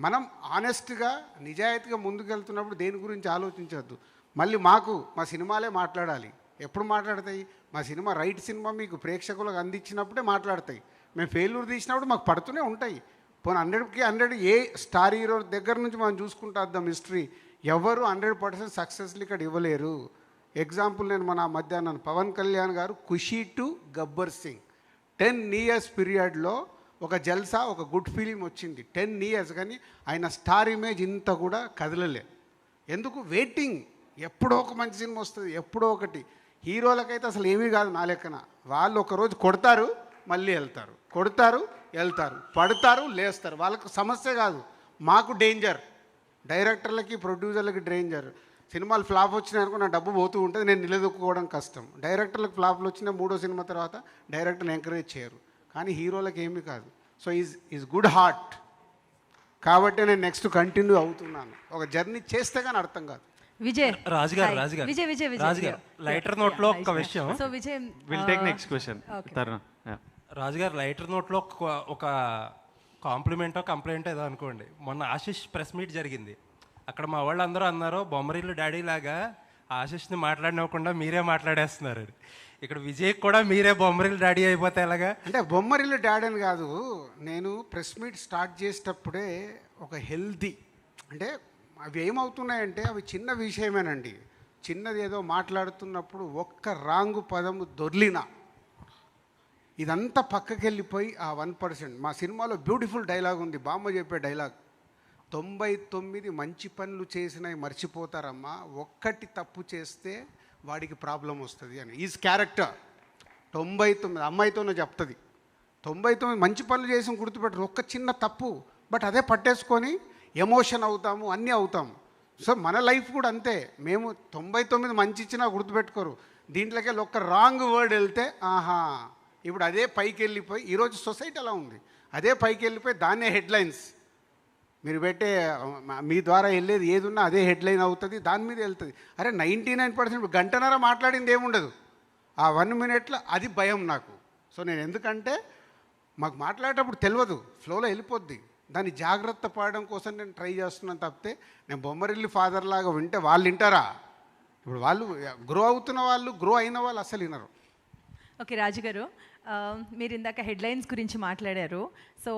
మనం ఆనెస్ట్గా నిజాయితీగా ముందుకెళ్తున్నప్పుడు దేని గురించి ఆలోచించవద్దు. మళ్ళీ మా సినిమాలే మాట్లాడాలి. ఎప్పుడు మాట్లాడతాయి? మా సినిమా రైట్ సినిమా మీకు ప్రేక్షకులకు అందించినప్పుడే మాట్లాడతాయి. మేము ఫెయిల్యూర్ తీసినప్పుడు మాకు పడుతూనే ఉంటాయి. పోనీ 100కి 100 ఏ స్టార్ హీరో దగ్గర నుంచి మనం చూసుకుంటూ వద్దాం హిస్టరీ, ఎవరు 100% సక్సెస్లు ఇక్కడ ఇవ్వలేరు. ఎగ్జాంపుల్ నేను మన మధ్యాహ్నం పవన్ కళ్యాణ్ గారు ఖుషీ టు గబ్బర్ సింగ్ 10 years పీరియడ్లో ఒక జల్సా, ఒక గుడ్ ఫీలింగ్ వచ్చింది. 10 years కానీ ఆయన స్టార్ ఇమేజ్ ఇంత కూడా కదలలే. ఎందుకు? వెయిటింగ్. ఎప్పుడో ఒక మంచి సినిమా వస్తుంది, ఎప్పుడో ఒకటి. హీరోలకైతే అసలు ఏమీ కాదు నా లెక్కన. వాళ్ళు ఒకరోజు కొడతారు, మళ్ళీ వెళ్తారు, కొడతారు, వెళ్తారు, పడతారు, లేస్తారు. వాళ్ళకు సమస్య కాదు, మాకు డేంజర్. డైరెక్టర్లకి ప్రొడ్యూసర్లకి డేంజర్. సినిమాలు ఫ్లాప్ వచ్చినాయి అనుకో నా డబ్బు పోతూ ఉంటుంది, నేను నిలదొక్కుకోవడం కష్టం. డైరెక్టర్లకు ఫ్లాప్లు వచ్చిన 3వ సినిమా తర్వాత డైరెక్టర్ని ఎంకరేజ్ చేయరు. కానీ హీరోలకు ఏమీ కాదు. సో ఈజ్ గుడ్ హార్ట్ కాబట్టి నేను నెక్స్ట్ కంటిన్యూ అవుతున్నాను. ఒక జర్నీ చేస్తే కానీ అర్థం కాదు. విజయ్ రాజుగారు లైటర్ నోట్లో ఒక విషయం. So Vijay will take next question. రాజుగారు లైటర్ నోట్లో ఒక కాంప్లిమెంటో కంప్లైంట్ ఏదో అనుకోండి. మొన్న ఆశిష్ ప్రెస్ మీట్ జరిగింది. అక్కడ మా వాళ్ళు అందరూ అన్నారు బొమ్మరిల్లు డాడీ లాగా ఆశిష్ని మాట్లాడినవ్వకుండా మీరే మాట్లాడేస్తున్నారు. ఇక్కడ విజయ్ కూడా మీరే బొమ్మరిల్లు డాడీ అయిపోతే ఎలాగా? అంటే బొమ్మరిల్లు డాడీ అని కాదు, నేను ప్రెస్ మీట్ స్టార్ట్ చేసేటప్పుడే ఒక హెల్దీ, అంటే అవి ఏమవుతున్నాయంటే అవి చిన్న విషయమేనండి. చిన్నది ఏదో మాట్లాడుతున్నప్పుడు ఒక్క రాంగు పదము దొర్లినా ఇదంతా పక్కకి వెళ్ళిపోయి ఆ 1%. మా సినిమాలో బ్యూటిఫుల్ డైలాగ్ ఉంది, బామ్మ చెప్పే డైలాగ్, 99 మంచి పనులు చేసినవి మర్చిపోతారమ్మా, ఒక్కటి తప్పు చేస్తే వాడికి ప్రాబ్లం వస్తుంది అని. ఈజ్ క్యారెక్టర్ 99, అమ్మాయితోనే చెప్తుంది, 99 మంచి పనులు చేసి గుర్తుపెట్టరు, ఒక్క చిన్న తప్పు, బట్ అదే పట్టేసుకొని ఎమోషన్ అవుతాము, అన్నీ అవుతాము. సో మన లైఫ్ కూడా అంతే, మేము 99 మంచి ఇచ్చినా గుర్తుపెట్టుకోరు, దీంట్లోకి వెళ్ళి ఒక్క రాంగ్ వర్డ్ వెళ్తే ఆహా ఇప్పుడు అదే పైకి వెళ్ళిపోయి, ఈరోజు సొసైటీ అలా ఉంది, అదే పైకి వెళ్ళిపోయి దాన్నే హెడ్లైన్స్, మీరు పెట్టే మీ ద్వారా వెళ్ళేది ఏది ఉన్నా అదే హెడ్లైన్ అవుతుంది, దాని మీద వెళ్తుంది. అరే 99% గంటన్నర మాట్లాడింది ఏముండదు, ఆ 1 మినిట్లో అది భయం నాకు. సో నేను ఎందుకంటే మాకు మాట్లాడేటప్పుడు తెలియదు, ఫ్లోలో వెళ్ళిపోద్ది, దాన్ని జాగ్రత్త పడడం కోసం నేను ట్రై చేస్తున్నాను తప్పితే నేను బొమ్మరిల్లి ఫాదర్ లాగా వింటే వాళ్ళు వింటారా? ఇప్పుడు వాళ్ళు గ్రో అవుతున్న వాళ్ళు, గ్రో అయిన వాళ్ళు అసలు వినరు. ఓకే రాజు గారు, మీరు ఇందాక హెడ్లైన్స్ గురించి మాట్లాడారు. సో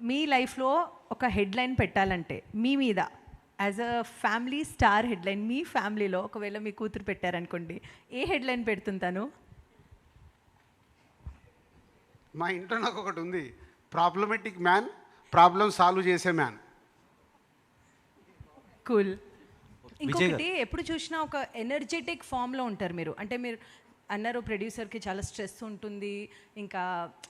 మీ లైఫ్లో ఒక హెడ్లైన్ పెట్టాలంటే మీ మీద as a family star headline, మీ ఫ్యామిలీలో ఒకవేళ మీ కూతురు పెట్టారనుకోండి, ఏ హెడ్లైన్ పెడుతుంటాను? మా ఇంట్లో నాకు ఒకటి ఉంది, ప్రాబ్లమెటిక్ మ్యాన్, ప్రాబ్లం సాల్వ్ చేసే మ్యాన్. కూల్. ఇంకొకటి, ఎప్పుడు చూసినా ఒక ఎనర్జెటిక్ ఫామ్లో ఉంటారు మీరు. అంటే మీరు అన్నారు ప్రొడ్యూసర్కి చాలా స్ట్రెస్ ఉంటుంది, ఇంకా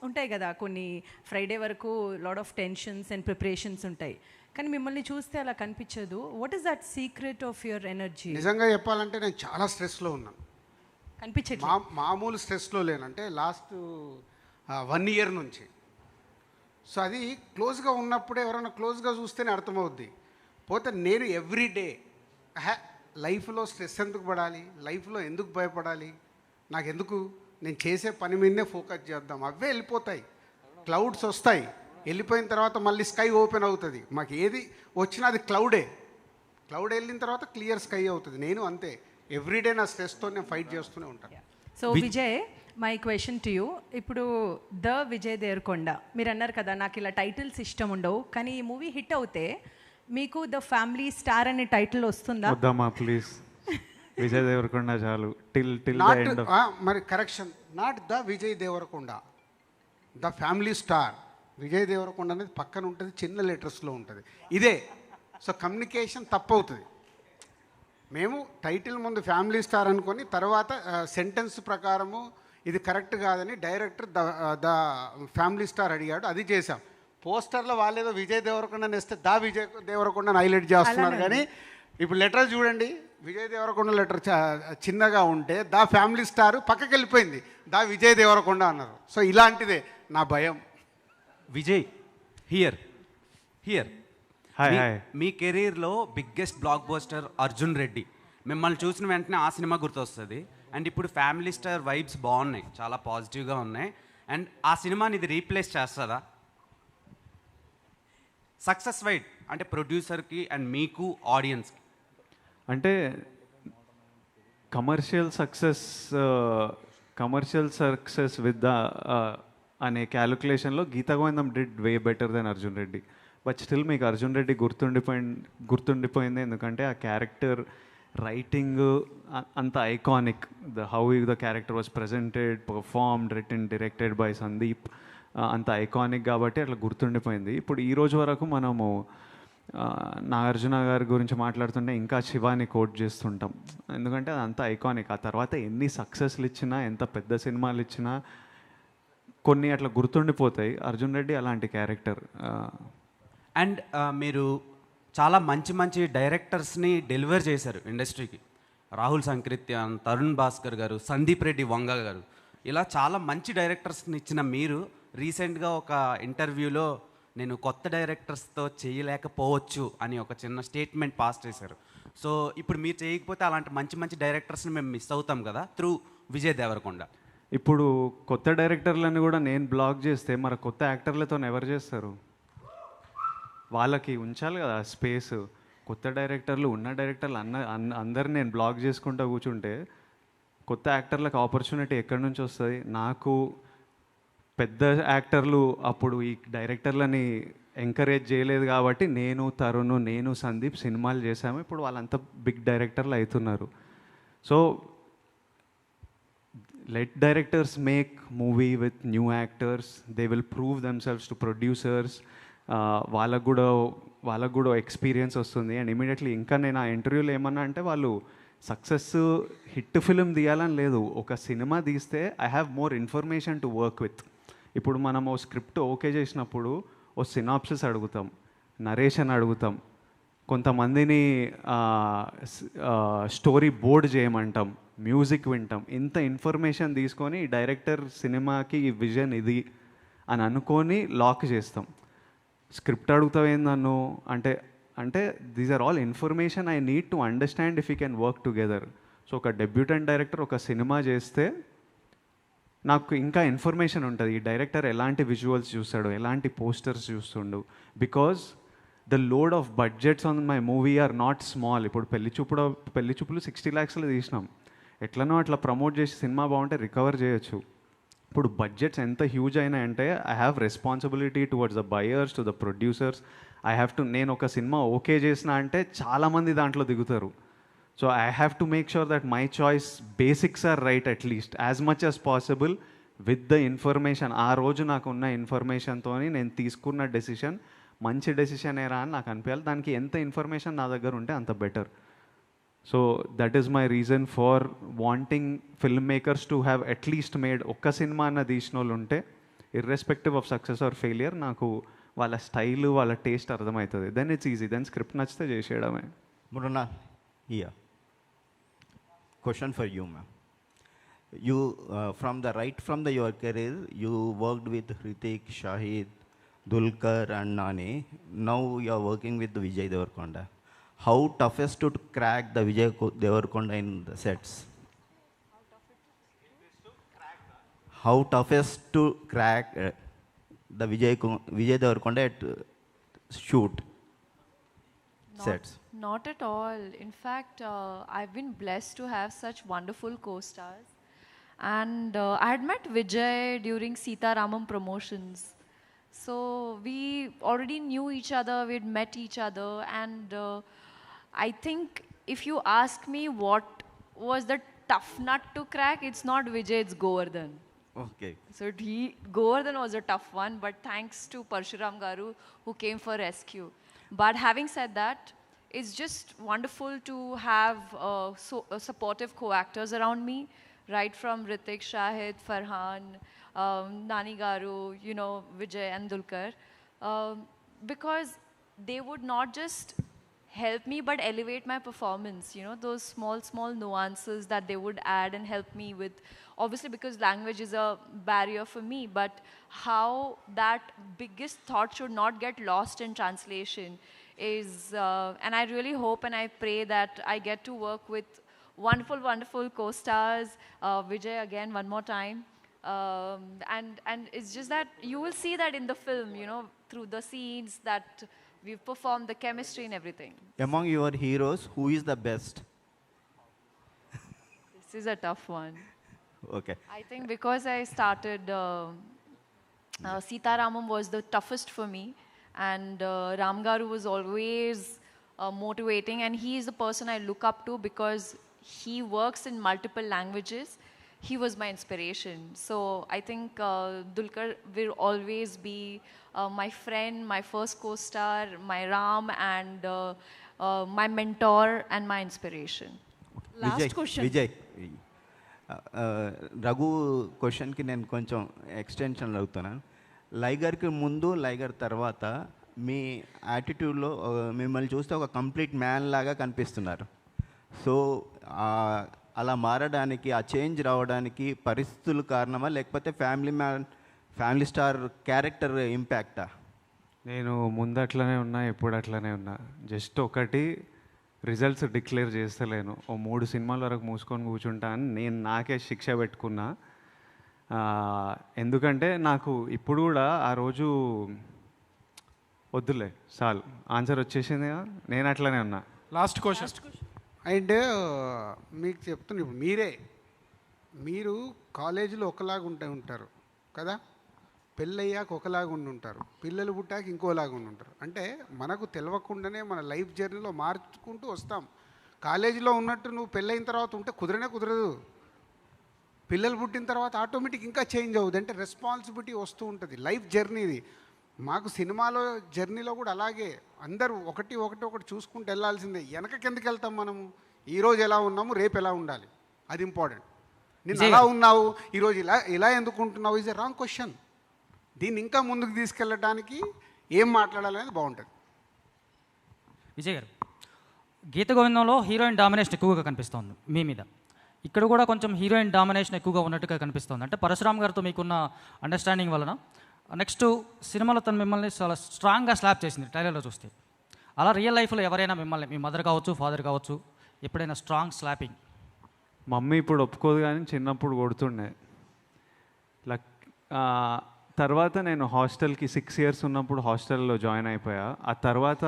ఉంటాయి కదా కొన్ని, ఫ్రైడే వరకు lot of tensions and preparations ఉంటాయి, కానీ మిమ్మల్ని చూస్తే అలా కనిపించదు. What is that secret of your energy? నిజంగా చెప్పాలంటే నేను చాలా స్ట్రెస్లో ఉన్నాను, కనిపించట్లేదు. మామూలు స్ట్రెస్లో లేనంటే లాస్ట్ 1 ఇయర్ నుంచి. సో అది క్లోజ్గా ఉన్నప్పుడే ఎవరైనా క్లోజ్గా చూస్తేనే అర్థమవుద్ది, పోతే నేను ఎవ్రీడే లైఫ్లో స్ట్రెస్ ఎందుకు పడాలి, లైఫ్లో ఎందుకు భయపడాలి, నాకెందుకు, నేను చేసే పని మీదనే ఫోకస్ చేద్దాం, అవే వెళ్ళిపోతాయి, క్లౌడ్స్ వస్తాయి, వెళ్ళిపోయిన తర్వాత మళ్ళీ స్కై ఓపెన్ అవుతుంది. మాకు ఏది వచ్చినా అది క్లౌడ్ వెళ్ళిన తర్వాత క్లియర్ స్కై అవుతుంది. నేను అంతే, ఎవ్రీడే నా స్ట్రెస్తో నేను ఫైట్ చేస్తూనే ఉంటాను. So Vijay, my question to you, ఇప్పుడు ద విజయ్ దేవరకొండ, మీరు అన్నారు కదా నాకు ఇలా టైటిల్స్ ఇష్టం ఉండవు, కానీ ఈ మూవీ హిట్ అవుతే మీకు ద ఫ్యామిలీ స్టార్ అనే టైటిల్ వస్తుందా? వద్దామా ప్లీజ్, విజయ్ దేవరకొండ చాలు, టిల్ నాట్ మరి correction, not the Vijay Deverakonda, the family star. Vijay Deverakonda అనేది పక్కన ఉంటుంది, చిన్న లెటర్స్లో ఉంటుంది, ఇదే. సో కమ్యూనికేషన్ తప్పు అవుతుంది. మేము టైటిల్ ముందు ఫ్యామిలీ స్టార్ అనుకొని తర్వాత సెంటెన్స్ ప్రకారము ఇది కరెక్ట్ కాదని డైరెక్టర్ ద ఫ్యామిలీ స్టార్ అడిగాడు, అది చేసాం. పోస్టర్లో వాళ్ళేదో విజయ్ దేవరకొండ నేస్తే దా విజయ్ దేవరకొండని హైలైట్ చేస్తున్నారు, కానీ ఇప్పుడు లెటర్ చూడండి, విజయ్ దేవరకొండ లెటర్ చిన్నగా ఉంటే దా ఫ్యామిలీ స్టార్ పక్కకి వెళ్ళిపోయింది, దా విజయ్ దేవరకొండ అన్నారు. సో ఇలాంటిదే నా భయం. Vijay here hi hi. మీ కెరీర్లో biggest blockbuster Arjun Reddy, మిమ్మల్ని చూసిన వెంటనే ఆ సినిమా గుర్తొస్తుంది. అండ్ ఇప్పుడు ఫ్యామిలీ స్టార్ వైబ్స్ బాగున్నాయి, చాలా పాజిటివ్గా ఉన్నాయి. అండ్ ఆ సినిమాని ఇది రీప్లేస్ చేస్తుందా సక్సెస్ వైడ్, అంటే ప్రొడ్యూసర్కి అండ్ మీకు ఆడియన్స్కి? అంటే కమర్షియల్ సక్సెస్ విత్ ద అనే క్యాలిక్యులేషన్లో Geetha Govindam did way better than Arjun Reddy. But still మీకు అర్జున్ రెడ్డి గుర్తుండిపోయింది ఎందుకంటే ఆ క్యారెక్టర్ రైటింగ్ అంత iconic, how the character was presented, performed, written, directed by Sandeep, అంత ఐకానిక్ కాబట్టి అట్లా గుర్తుండిపోయింది. ఇప్పుడు ఈ రోజు వరకు మనము నాగార్జున గారి గురించి మాట్లాడుతుంటే ఇంకా శివాని కోట్ చేస్తుంటాం, ఎందుకంటే అది అంత ఐకానిక్. ఆ తర్వాత ఎన్ని సక్సెస్లు ఇచ్చినా, ఎంత పెద్ద సినిమాలు ఇచ్చినా కొన్ని అట్లా గుర్తుండిపోతాయి. అర్జున్ రెడ్డి అలాంటి క్యారెక్టర్. అండ్ మీరు చాలా మంచి మంచి డైరెక్టర్స్ని డెలివర్ చేశారు ఇండస్ట్రీకి. రాహుల్ సంకృత్యాన్, తరుణ్ భాస్కర్ గారు, సందీప్ రెడ్డి వంగ గారు, ఇలా చాలా మంచి డైరెక్టర్స్ని ఇచ్చిన మీరు రీసెంట్గా ఒక ఇంటర్వ్యూలో నేను కొత్త డైరెక్టర్స్తో చేయలేకపోవచ్చు అని ఒక చిన్న స్టేట్మెంట్ పాస్ చేశారు. సో ఇప్పుడు మీరు చేయకపోతే అలాంటి మంచి మంచి డైరెక్టర్స్ని మేము మిస్ అవుతాం కదా త్రూ విజయ్ దేవరకొండ. ఇప్పుడు కొత్త డైరెక్టర్లను కూడా నేను బ్లాక్ చేస్తే మరి కొత్త యాక్టర్లతో ఎవరు చేస్తారు? వాళ్ళకి ఉంచాలి కదా స్పేస్. కొత్త డైరెక్టర్లు ఉన్న డైరెక్టర్లు అందరిని నేను బ్లాక్ చేసుకుంటూ కూర్చుంటే కొత్త యాక్టర్లకు ఆపర్చునిటీ ఎక్కడి నుంచి వస్తుంది? నాకు పెద్ద యాక్టర్లు అప్పుడు ఈ డైరెక్టర్లని ఎంకరేజ్ చేయలేదు కాబట్టి తరుణ్, సందీప్ సినిమాలు చేశాము. ఇప్పుడు వాళ్ళంతా బిగ్ డైరెక్టర్లు అవుతున్నారు. So let directors make movie with new actors. They will prove themselves to producers. వాళ్ళకు కూడా ఎక్స్పీరియన్స్ వస్తుంది. అండ్ ఇమీడియట్లీ ఇంకా నేను ఆ ఇంటర్వ్యూలో ఏమన్నా అంటే వాళ్ళు సక్సెస్ హిట్ ఫిలిం తీయాలని లేదు, ఒక సినిమా తీస్తే I have more information to work with. ఇప్పుడు మనం ఓ స్క్రిప్ట్ ఓకే చేసినప్పుడు ఓ సినాప్సిస్ అడుగుతాం, నరేషన్ అడుగుతాం, కొంతమందిని స్టోరీ బోర్డ్ చేయమంటాం, మ్యూజిక్ వింటాం. ఇంత ఇన్ఫర్మేషన్ తీసుకొని డైరెక్టర్ సినిమాకి ఈ విజన్ ఇది అని అనుకొని లాక్ చేస్తాం. స్క్రిప్ట్ అడుగుతావేం నన్ను అంటే these are all information I need to understand if you can work together. So ఒక డెబ్యూటెంట్ డైరెక్టర్ ఒక సినిమా చేస్తే నాకు ఇంకా ఇన్ఫర్మేషన్ ఉంటుంది, ఈ డైరెక్టర్ ఎలాంటి విజువల్స్ చూస్తాడు, ఎలాంటి పోస్టర్స్ చూస్తుండు. Because the load of budgets on my movie are not small. ఇప్పుడు పెళ్లి చూపులు 60 lakhsలో తీసినాం. ఎట్లనో అట్లా ప్రమోట్ చేసి సినిమా బాగుంటే రికవర్ చేయొచ్చు. ఇప్పుడు బడ్జెట్స్ ఎంత హ్యూజ్ అయినాయంటే I have responsibility towards the buyers, to the producers. I have to, నేను ఒక సినిమా ఓకే చేసిన అంటే చాలామంది దాంట్లో దిగుతారు. So I have to make sure that my choice basics are right at least as much as possible with the information. ఆ రోజు నాకు ఉన్న ఇన్ఫర్మేషన్తో నేను తీసుకున్న డెసిషన్ మంచి డెసిషన్ ఏరా అని నాకు అనిపించాలి. దానికి ఎంత ఇన్ఫర్మేషన్ నా దగ్గర ఉంటే అంత better. So that is my reason for wanting film makers to have at least made ఒక్క సినిమా అన్న తీసిన వాళ్ళు ఉంటే irrespective of success or failure నాకు వాళ్ళ స్టైల్ వాళ్ళ టేస్ట్ అర్థమవుతుంది. Then it's easy, then script నచ్చితే చేసేయడమే. Mrunal, here. Question for you, ma'am. You, from your career, you worked with Hrithik, Shahid, Dulquer and Nani. Now you are working with Vijay Deverakonda. How toughest to crack the Vijay Deverakonda in the sets? How toughest to crack the Vijay Deverakonda at shoot sets? Not at all. In fact, I've been blessed to have such wonderful co-stars. And I had met Vijay during Sita Ramam promotions. So we already knew each other, we'd met each other. And I think if you ask me what was the tough nut to crack, it's not Vijay, it's Govardhan. Okay. So Govardhan was a tough one, but thanks to Parshuram Garu who came for rescue. But having said that, it's just wonderful to have supportive co-actors around me, right from Hrithik, Shahid, Farhan, Nani Garu, Vijay and Dulquer, because they would not just help me but elevate my performance, those small nuances that they would add and help me with. Obviously, because language is a barrier for me, but how that biggest thought should not get lost in translation is, and I really hope and I pray that I get to work with wonderful co-stars, Vijay again one more time, and it's just that you will see that in the film, through the scenes that we've performed, the chemistry and everything. Among your heroes, who is the best? This is a tough one. Okay. I think because I started, Sita Ramam was the toughest for me, and Ram Garu was always motivating, and he is the person I look up to because he works in multiple languages. He was my inspiration. So I think Dulquer will always be my friend, my first co-star, my Ram, and my mentor and my inspiration. Last question. Vijay. Raghu క్వశ్చన్కి నేను కొంచెం ఎక్స్టెన్షన్ అడుగుతున్నాను. లైగర్కి ముందు లైగర్ తర్వాత మీ యాటిట్యూడ్లో మిమ్మల్ని చూస్తే ఒక కంప్లీట్ మ్యాన్ లాగా కనిపిస్తున్నారు. సో అలా మారడానికి, ఆ చేంజ్ రావడానికి పరిస్థితులు కారణమా లేకపోతే ఫ్యామిలీ స్టార్ క్యారెక్టర్ ఇంపాక్టా? నేను ముందు అట్లనే ఉన్నా, ఎప్పుడు అట్లనే ఉన్నా. జస్ట్ ఒకటి రిజల్ట్స్ డిక్లేర్ చేస్తలేను. ఓ 3 సినిమాల వరకు మూసుకొని కూర్చుంటా అని నేను నాకే శిక్ష పెట్టుకున్నా. ఎందుకంటే నాకు ఇప్పుడు కూడా ఆ రోజు వద్దులే చాలు, ఆన్సర్ వచ్చేసింది కదా, నేను అట్లనే ఉన్నా. Last question. అండ్ మీకు చెప్తున్నా, ఇప్పుడు మీరు కాలేజీలో ఒకలాగా ఉంటారు కదా, పెళ్ళయ్యాక ఒకలాగా ఉంటారు, పిల్లలు పుట్టాక ఇంకోలాగా ఉంటారు. అంటే మనకు తెలియకుండానే మన లైఫ్ జర్నీలో మార్చుకుంటూ వస్తాం. కాలేజీలో ఉన్నట్టు నువ్వు పెళ్ళైన తర్వాత ఉంటే కుదరదు. పిల్లలు పుట్టిన తర్వాత ఆటోమేటిక్ ఇంకా చేంజ్ అవుతుంది. అంటే రెస్పాన్సిబిలిటీ వస్తూ ఉంటుంది. లైఫ్ జర్నీది మాకు సినిమాలో జర్నీలో కూడా అలాగే అందరూ ఒకటి చూసుకుంటూ వెళ్ళాల్సిందే. కిందకి వెళ్తాం మనము. ఈరోజు ఎలా ఉన్నాము, రేపు ఎలా ఉండాలి, అది ఇంపార్టెంట్. నేను ఎలా ఉన్నావు, ఈరోజు ఇలా ఎందుకు ఉంటున్నావు ఈజ్ ఎ రాంగ్ క్వశ్చన్. దీన్ని ఇంకా ముందుకు తీసుకెళ్ళడానికి ఏం మాట్లాడాలనేది బాగుంటుంది. విజయ్ గారు, గీత గోవిందంలో హీరోయిన్ డామినేషన్ ఎక్కువగా కనిపిస్తోంది మీ మీద. ఇక్కడ కూడా కొంచెం హీరోయిన్ డామినేషన్ ఎక్కువగా ఉన్నట్టుగా కనిపిస్తుంది. అంటే పరశురామ్ గారితో మీకున్న అండర్స్టాండింగ్ వలన నెక్స్ట్ సినిమాలో తను మిమ్మల్ని చాలా స్ట్రాంగ్గా స్లాప్ చేసింది ట్రైలర్లో చూస్తే. అలా రియల్ లైఫ్లో ఎవరైనా మిమ్మల్ని, మీ మదర్ కావచ్చు, ఫాదర్ కావచ్చు, ఎప్పుడైనా స్ట్రాంగ్ స్లాపింగ్? మమ్మీ ఇప్పుడు ఒప్పుకోదు, కానీ చిన్నప్పుడు కొడుతుండే. తర్వాత నేను హాస్టల్కి 6 years ఉన్నప్పుడు హాస్టల్లో జాయిన్ అయిపోయా. ఆ తర్వాత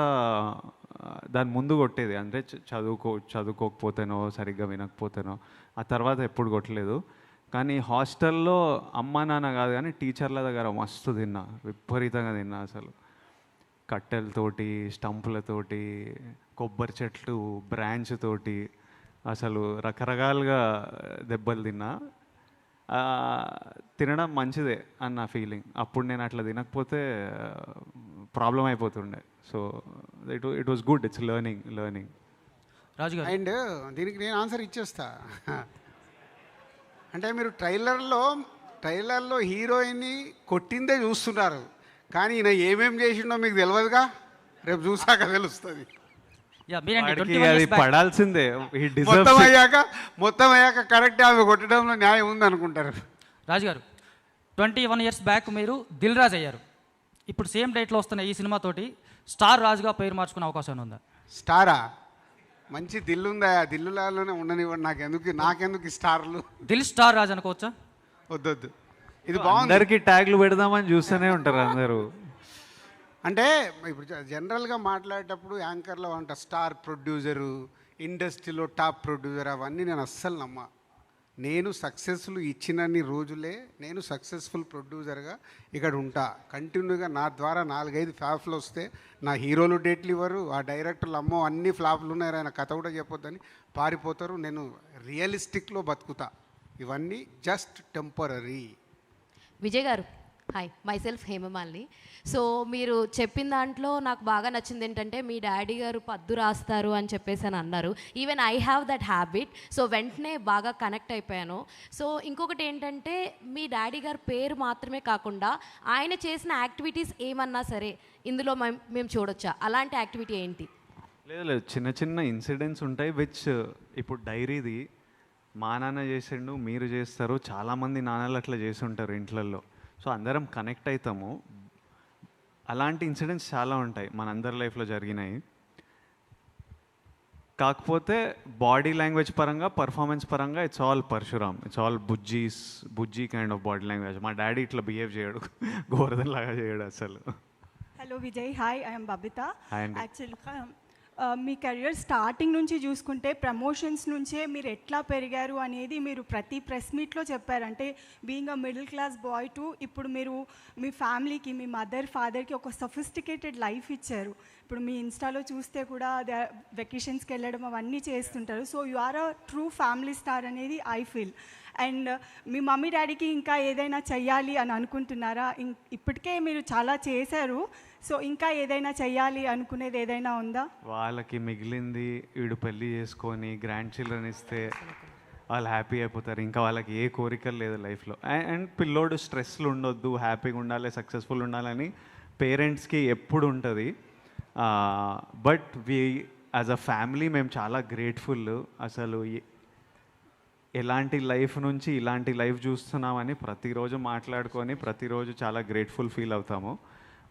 దాని ముందు కొట్టేది, అంటే చదువుకోకపోతేనో సరిగ్గా వినకపోతేనో. ఆ తర్వాత ఎప్పుడు కొట్టలేదు. కానీ హాస్టల్లో అమ్మ నాన్న కాదు కానీ టీచర్ల దగ్గర మస్తు తిన్నా, విపరీతంగా తిన్నా. అసలు కట్టెలతోటి, స్టంపులతోటి, కొబ్బరి చెట్లు బ్రాంచ్ తోటి, అసలు రకరకాలుగా దెబ్బలు తిన్నా. తినడం మంచిదే అన్న ఫీలింగ్. అప్పుడు నేను అట్లా తినకపోతే ప్రాబ్లం అయిపోతుండే. So it was good, it's learning. And దీనికి నేను ఆన్సర్ ఇచ్చేస్తా. అంటే మీరు ట్రైలర్లో హీరోయిన్ని కొట్టిందే చూస్తున్నారు, కానీ ఈయన ఏమేం చేసిండో మీకు తెలియదుగా, రేపు చూసాక తెలుస్తుంది. అది పడాల్సిందే. మొత్తం అయ్యాక కరెక్ట్, ఆమె కొట్టడంలో న్యాయం ఉంది అనుకుంటారు. రాజు గారు, 21 years బ్యాక్ మీరు దిల్ రాజు అయ్యారు. ఇప్పుడు సేమ్ డేట్లో వస్తున్న ఈ సినిమాతోటి స్టార్ రాజుగా పేరు మార్చుకునే అవకాశం ఉందా? స్టారా? మంచి దిల్లు ఉందా? దిల్లులాలోనే ఉండనివ్వండి. నాకెందుకు స్టార్లు? దిల్ స్టార్ రాజు అనుకోవచ్చా? వద్దొద్దు, ఇది బాగుంది. అందరికి ట్యాగ్లు పెడదామని చూస్తూనే ఉంటారు అందరూ. అంటే ఇప్పుడు జనరల్గా మాట్లాడేటప్పుడు యాంకర్లో అంట స్టార్ ప్రొడ్యూసరు, ఇండస్ట్రీలో టాప్ ప్రొడ్యూసర్, అవన్నీ నేను అస్సలు నమ్మా. నేను సక్సెస్ఫుల్ ఇచ్చినన్ని రోజులే నేను సక్సెస్ఫుల్ ప్రొడ్యూసర్గా ఇక్కడ ఉంటా. కంటిన్యూగా నా ద్వారా 4-5 ఫ్లాప్లు వస్తే నా హీరోలు డేట్లు ఇవ్వరు, ఆ డైరెక్టర్లు అమ్మో అన్ని ఫ్లాప్లు ఉన్నాయి, ఆయన కథ కూడా చెప్పొద్దని పారిపోతారు. నేను రియలిస్టిక్లో బతుకుతా. ఇవన్నీ జస్ట్ టెంపరరీ. విజయ్ గారు, హాయ్, మైసెల్ఫ్ హేమమాలిని. సో మీరు చెప్పిన దాంట్లో నాకు బాగా నచ్చింది ఏంటంటే మీ డాడీ గారు పద్దు రాస్తారు అని చెప్పేసి అని అన్నారు. Even I have that habit. So వెంటనే బాగా కనెక్ట్ అయిపోయాను. సో ఇంకొకటి ఏంటంటే మీ డాడీ గారి పేరు మాత్రమే కాకుండా ఆయన చేసిన యాక్టివిటీస్ ఏమన్నా సరే ఇందులో మేము చూడొచ్చా? అలాంటి యాక్టివిటీ ఏంటి? లేదు, చిన్న చిన్న ఇన్సిడెంట్స్ ఉంటాయి విచ్ ఇప్పుడు డైరీది మా నాన్న చేసిండు, మీరు చేస్తారు, చాలామంది నాన్నలు అట్లా చేసి ఉంటారు ఇంట్లల్లో. సో అందరం కనెక్ట్ అవుతాము. అలాంటి ఇన్సిడెంట్స్ చాలా ఉంటాయి మనందరి లైఫ్లో జరిగినాయి. కాకపోతే బాడీ లాంగ్వేజ్ పరంగా, పర్ఫార్మెన్స్ పరంగా it's all Parasuram, it's all Bujji kind of body language. మా డాడీ ఇట్లా బిహేవ్ చేయడు, గోవర్ధన్ లాగా చేయడు అసలు. Hello Vijay, hi, I'm Babitha. Hi అండి. యాక్చువల్గా మీ కెరియర్ స్టార్టింగ్ నుంచి చూసుకుంటే ప్రమోషన్స్ నుంచే మీరు ఎట్లా పెరిగారు అనేది మీరు ప్రతి ప్రెస్ మీట్లో చెప్పారు. అంటే being a middle class boy to ఇప్పుడు మీరు మీ ఫ్యామిలీకి, మీ మదర్ ఫాదర్కి ఒక సొఫిస్టికేటెడ్ లైఫ్ ఇచ్చారు. ఇప్పుడు మీ ఇన్స్టాలో చూస్తే కూడా వెకేషన్స్కి వెళ్ళడం అవన్నీ చేస్తుంటారు. So you are a true family star అనేది ఐ ఫీల్. అండ్ మీ మమ్మీ డాడీకి ఇంకా ఏదైనా చెయ్యాలి అని అనుకుంటున్నారా? ఇప్పటికే మీరు చాలా చేశారు, సో ఇంకా ఏదైనా చెయ్యాలి అనుకునేది ఏదైనా ఉందా? వాళ్ళకి మిగిలింది వీడు పెళ్ళి చేసుకొని గ్రాండ్ చిల్డ్రన్ ఇస్తే వాళ్ళు హ్యాపీ అయిపోతారు. ఇంకా వాళ్ళకి ఏ కోరికలు లేదు లైఫ్లో. అండ్ పిల్లోడు స్ట్రెస్లు ఉండొద్దు, హ్యాపీగా ఉండాలి, సక్సెస్ఫుల్ ఉండాలని పేరెంట్స్కి ఎప్పుడు ఉంటుంది. బట్ యాజ్ అ ఫ్యామిలీ మేము చాలా గ్రేట్ఫుల్. అసలు ఎలాంటి లైఫ్ నుంచి ఇలాంటి లైఫ్ చూస్తున్నామని ప్రతిరోజు మాట్లాడుకొని ప్రతిరోజు చాలా గ్రేట్ఫుల్ ఫీల్ అవుతాము.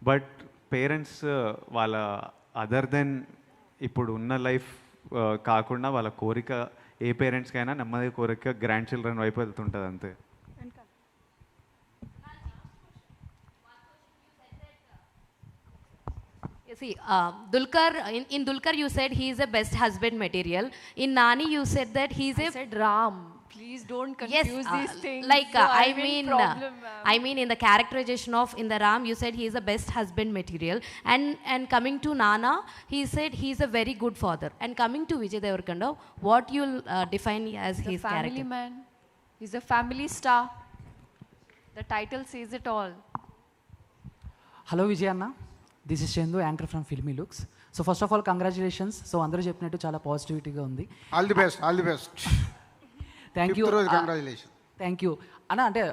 బట్ పేరెంట్స్ వాళ్ళ అదర్ దెన్ ఇప్పుడు ఉన్న లైఫ్ కాకుండా వాళ్ళ కోరిక ఏ పేరెంట్స్కైనా నెమ్మది కోరిక గ్రాండ్ చిల్డ్రన్ వైపు వెళ్తుంటుంది అంతే. See, Dulquer, in Dulquer you said he is a best husband material. In Nani you said that he's I said Ram. Please don't Yes, confuse these things. like So I I'm in mean, problem, I mean in the characterization of in the Ram, you said he is the best husband material, and coming to Nana, he said he is a very good father. And coming to Vijay Devarkonda, what you'll define as He's a his family character? man. He's a family star. The title says it all. Hello Vijay anna, this is Chandu, anchor from Filmy Looks. So first of all congratulations. So అందరూ చెప్పినట్టు చాలా పాజిటివిటీగా ఉంది. All the best, all the best. Thank you. Congratulation. Thank you anna. అంటే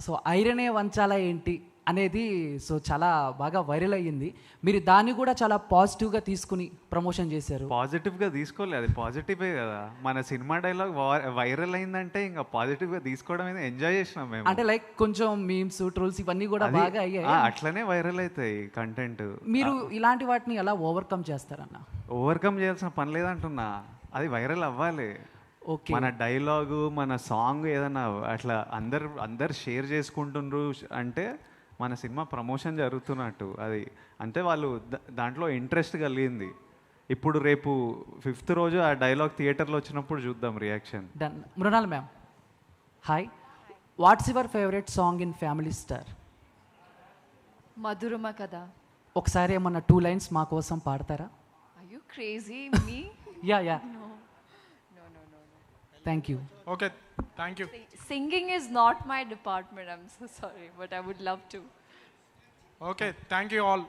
సో ఐరనే వంచాలా ఏంటి అనేది సో చాలా బాగా వైరల్ అయ్యింది. మీరు దాన్ని కూడా చాలా పాజిటివ్గా తీసుకుని ప్రమోషన్ చేశారు. పాజిటివ్గా తీసుకోలేదు, అది పాజిటివే కదా. మన సినిమా డైలాగ్ వైరల్ అయిందంటే ఇంకా పాజిటివ్గా తీసుకోవడం మీద ఎంజాయ్ చేసినాం మేము. అంటే లైక్ కొంచెం మీమ్స్, ట్రోల్స్ ఇవన్నీ కూడా బాగా అయ్యాయి. అట్లనే వైరల్ అవుతాయి కంటెంట్. మీరు ఇలాంటి వాటిని ఎలా ఓవర్కమ్ చేస్తారన్న? ఓవర్కమ్ చేయాల్సిన పని లేదంటున్నా, అది వైరల్ అవ్వాలి. ఓకే. మన డైలాగు, మన సాంగ్ ఏదైనా అట్లా అందరు షేర్ చేసుకుంటుండ్రు అంటే మన సినిమా ప్రమోషన్ జరుగుతున్నట్టు. అది అంటే వాళ్ళు దాంట్లో ఇంట్రెస్ట్ కలిగింది. ఇప్పుడు రేపు 5th రోజు ఆ డైలాగ్ థియేటర్లో వచ్చినప్పుడు చూద్దాం reaction. Done. Mrunal ma'am, hi. What's your favourite song in family star? మధురమ కదా. ఒకసారి ఏమన్నా 2 lines మా కోసం పాడతారా? Are you crazy? Me? Yeah yeah. No. Thank you. Okay, thank you. Singing is not my department. I'm so sorry, but I would love to. Okay, thank you all.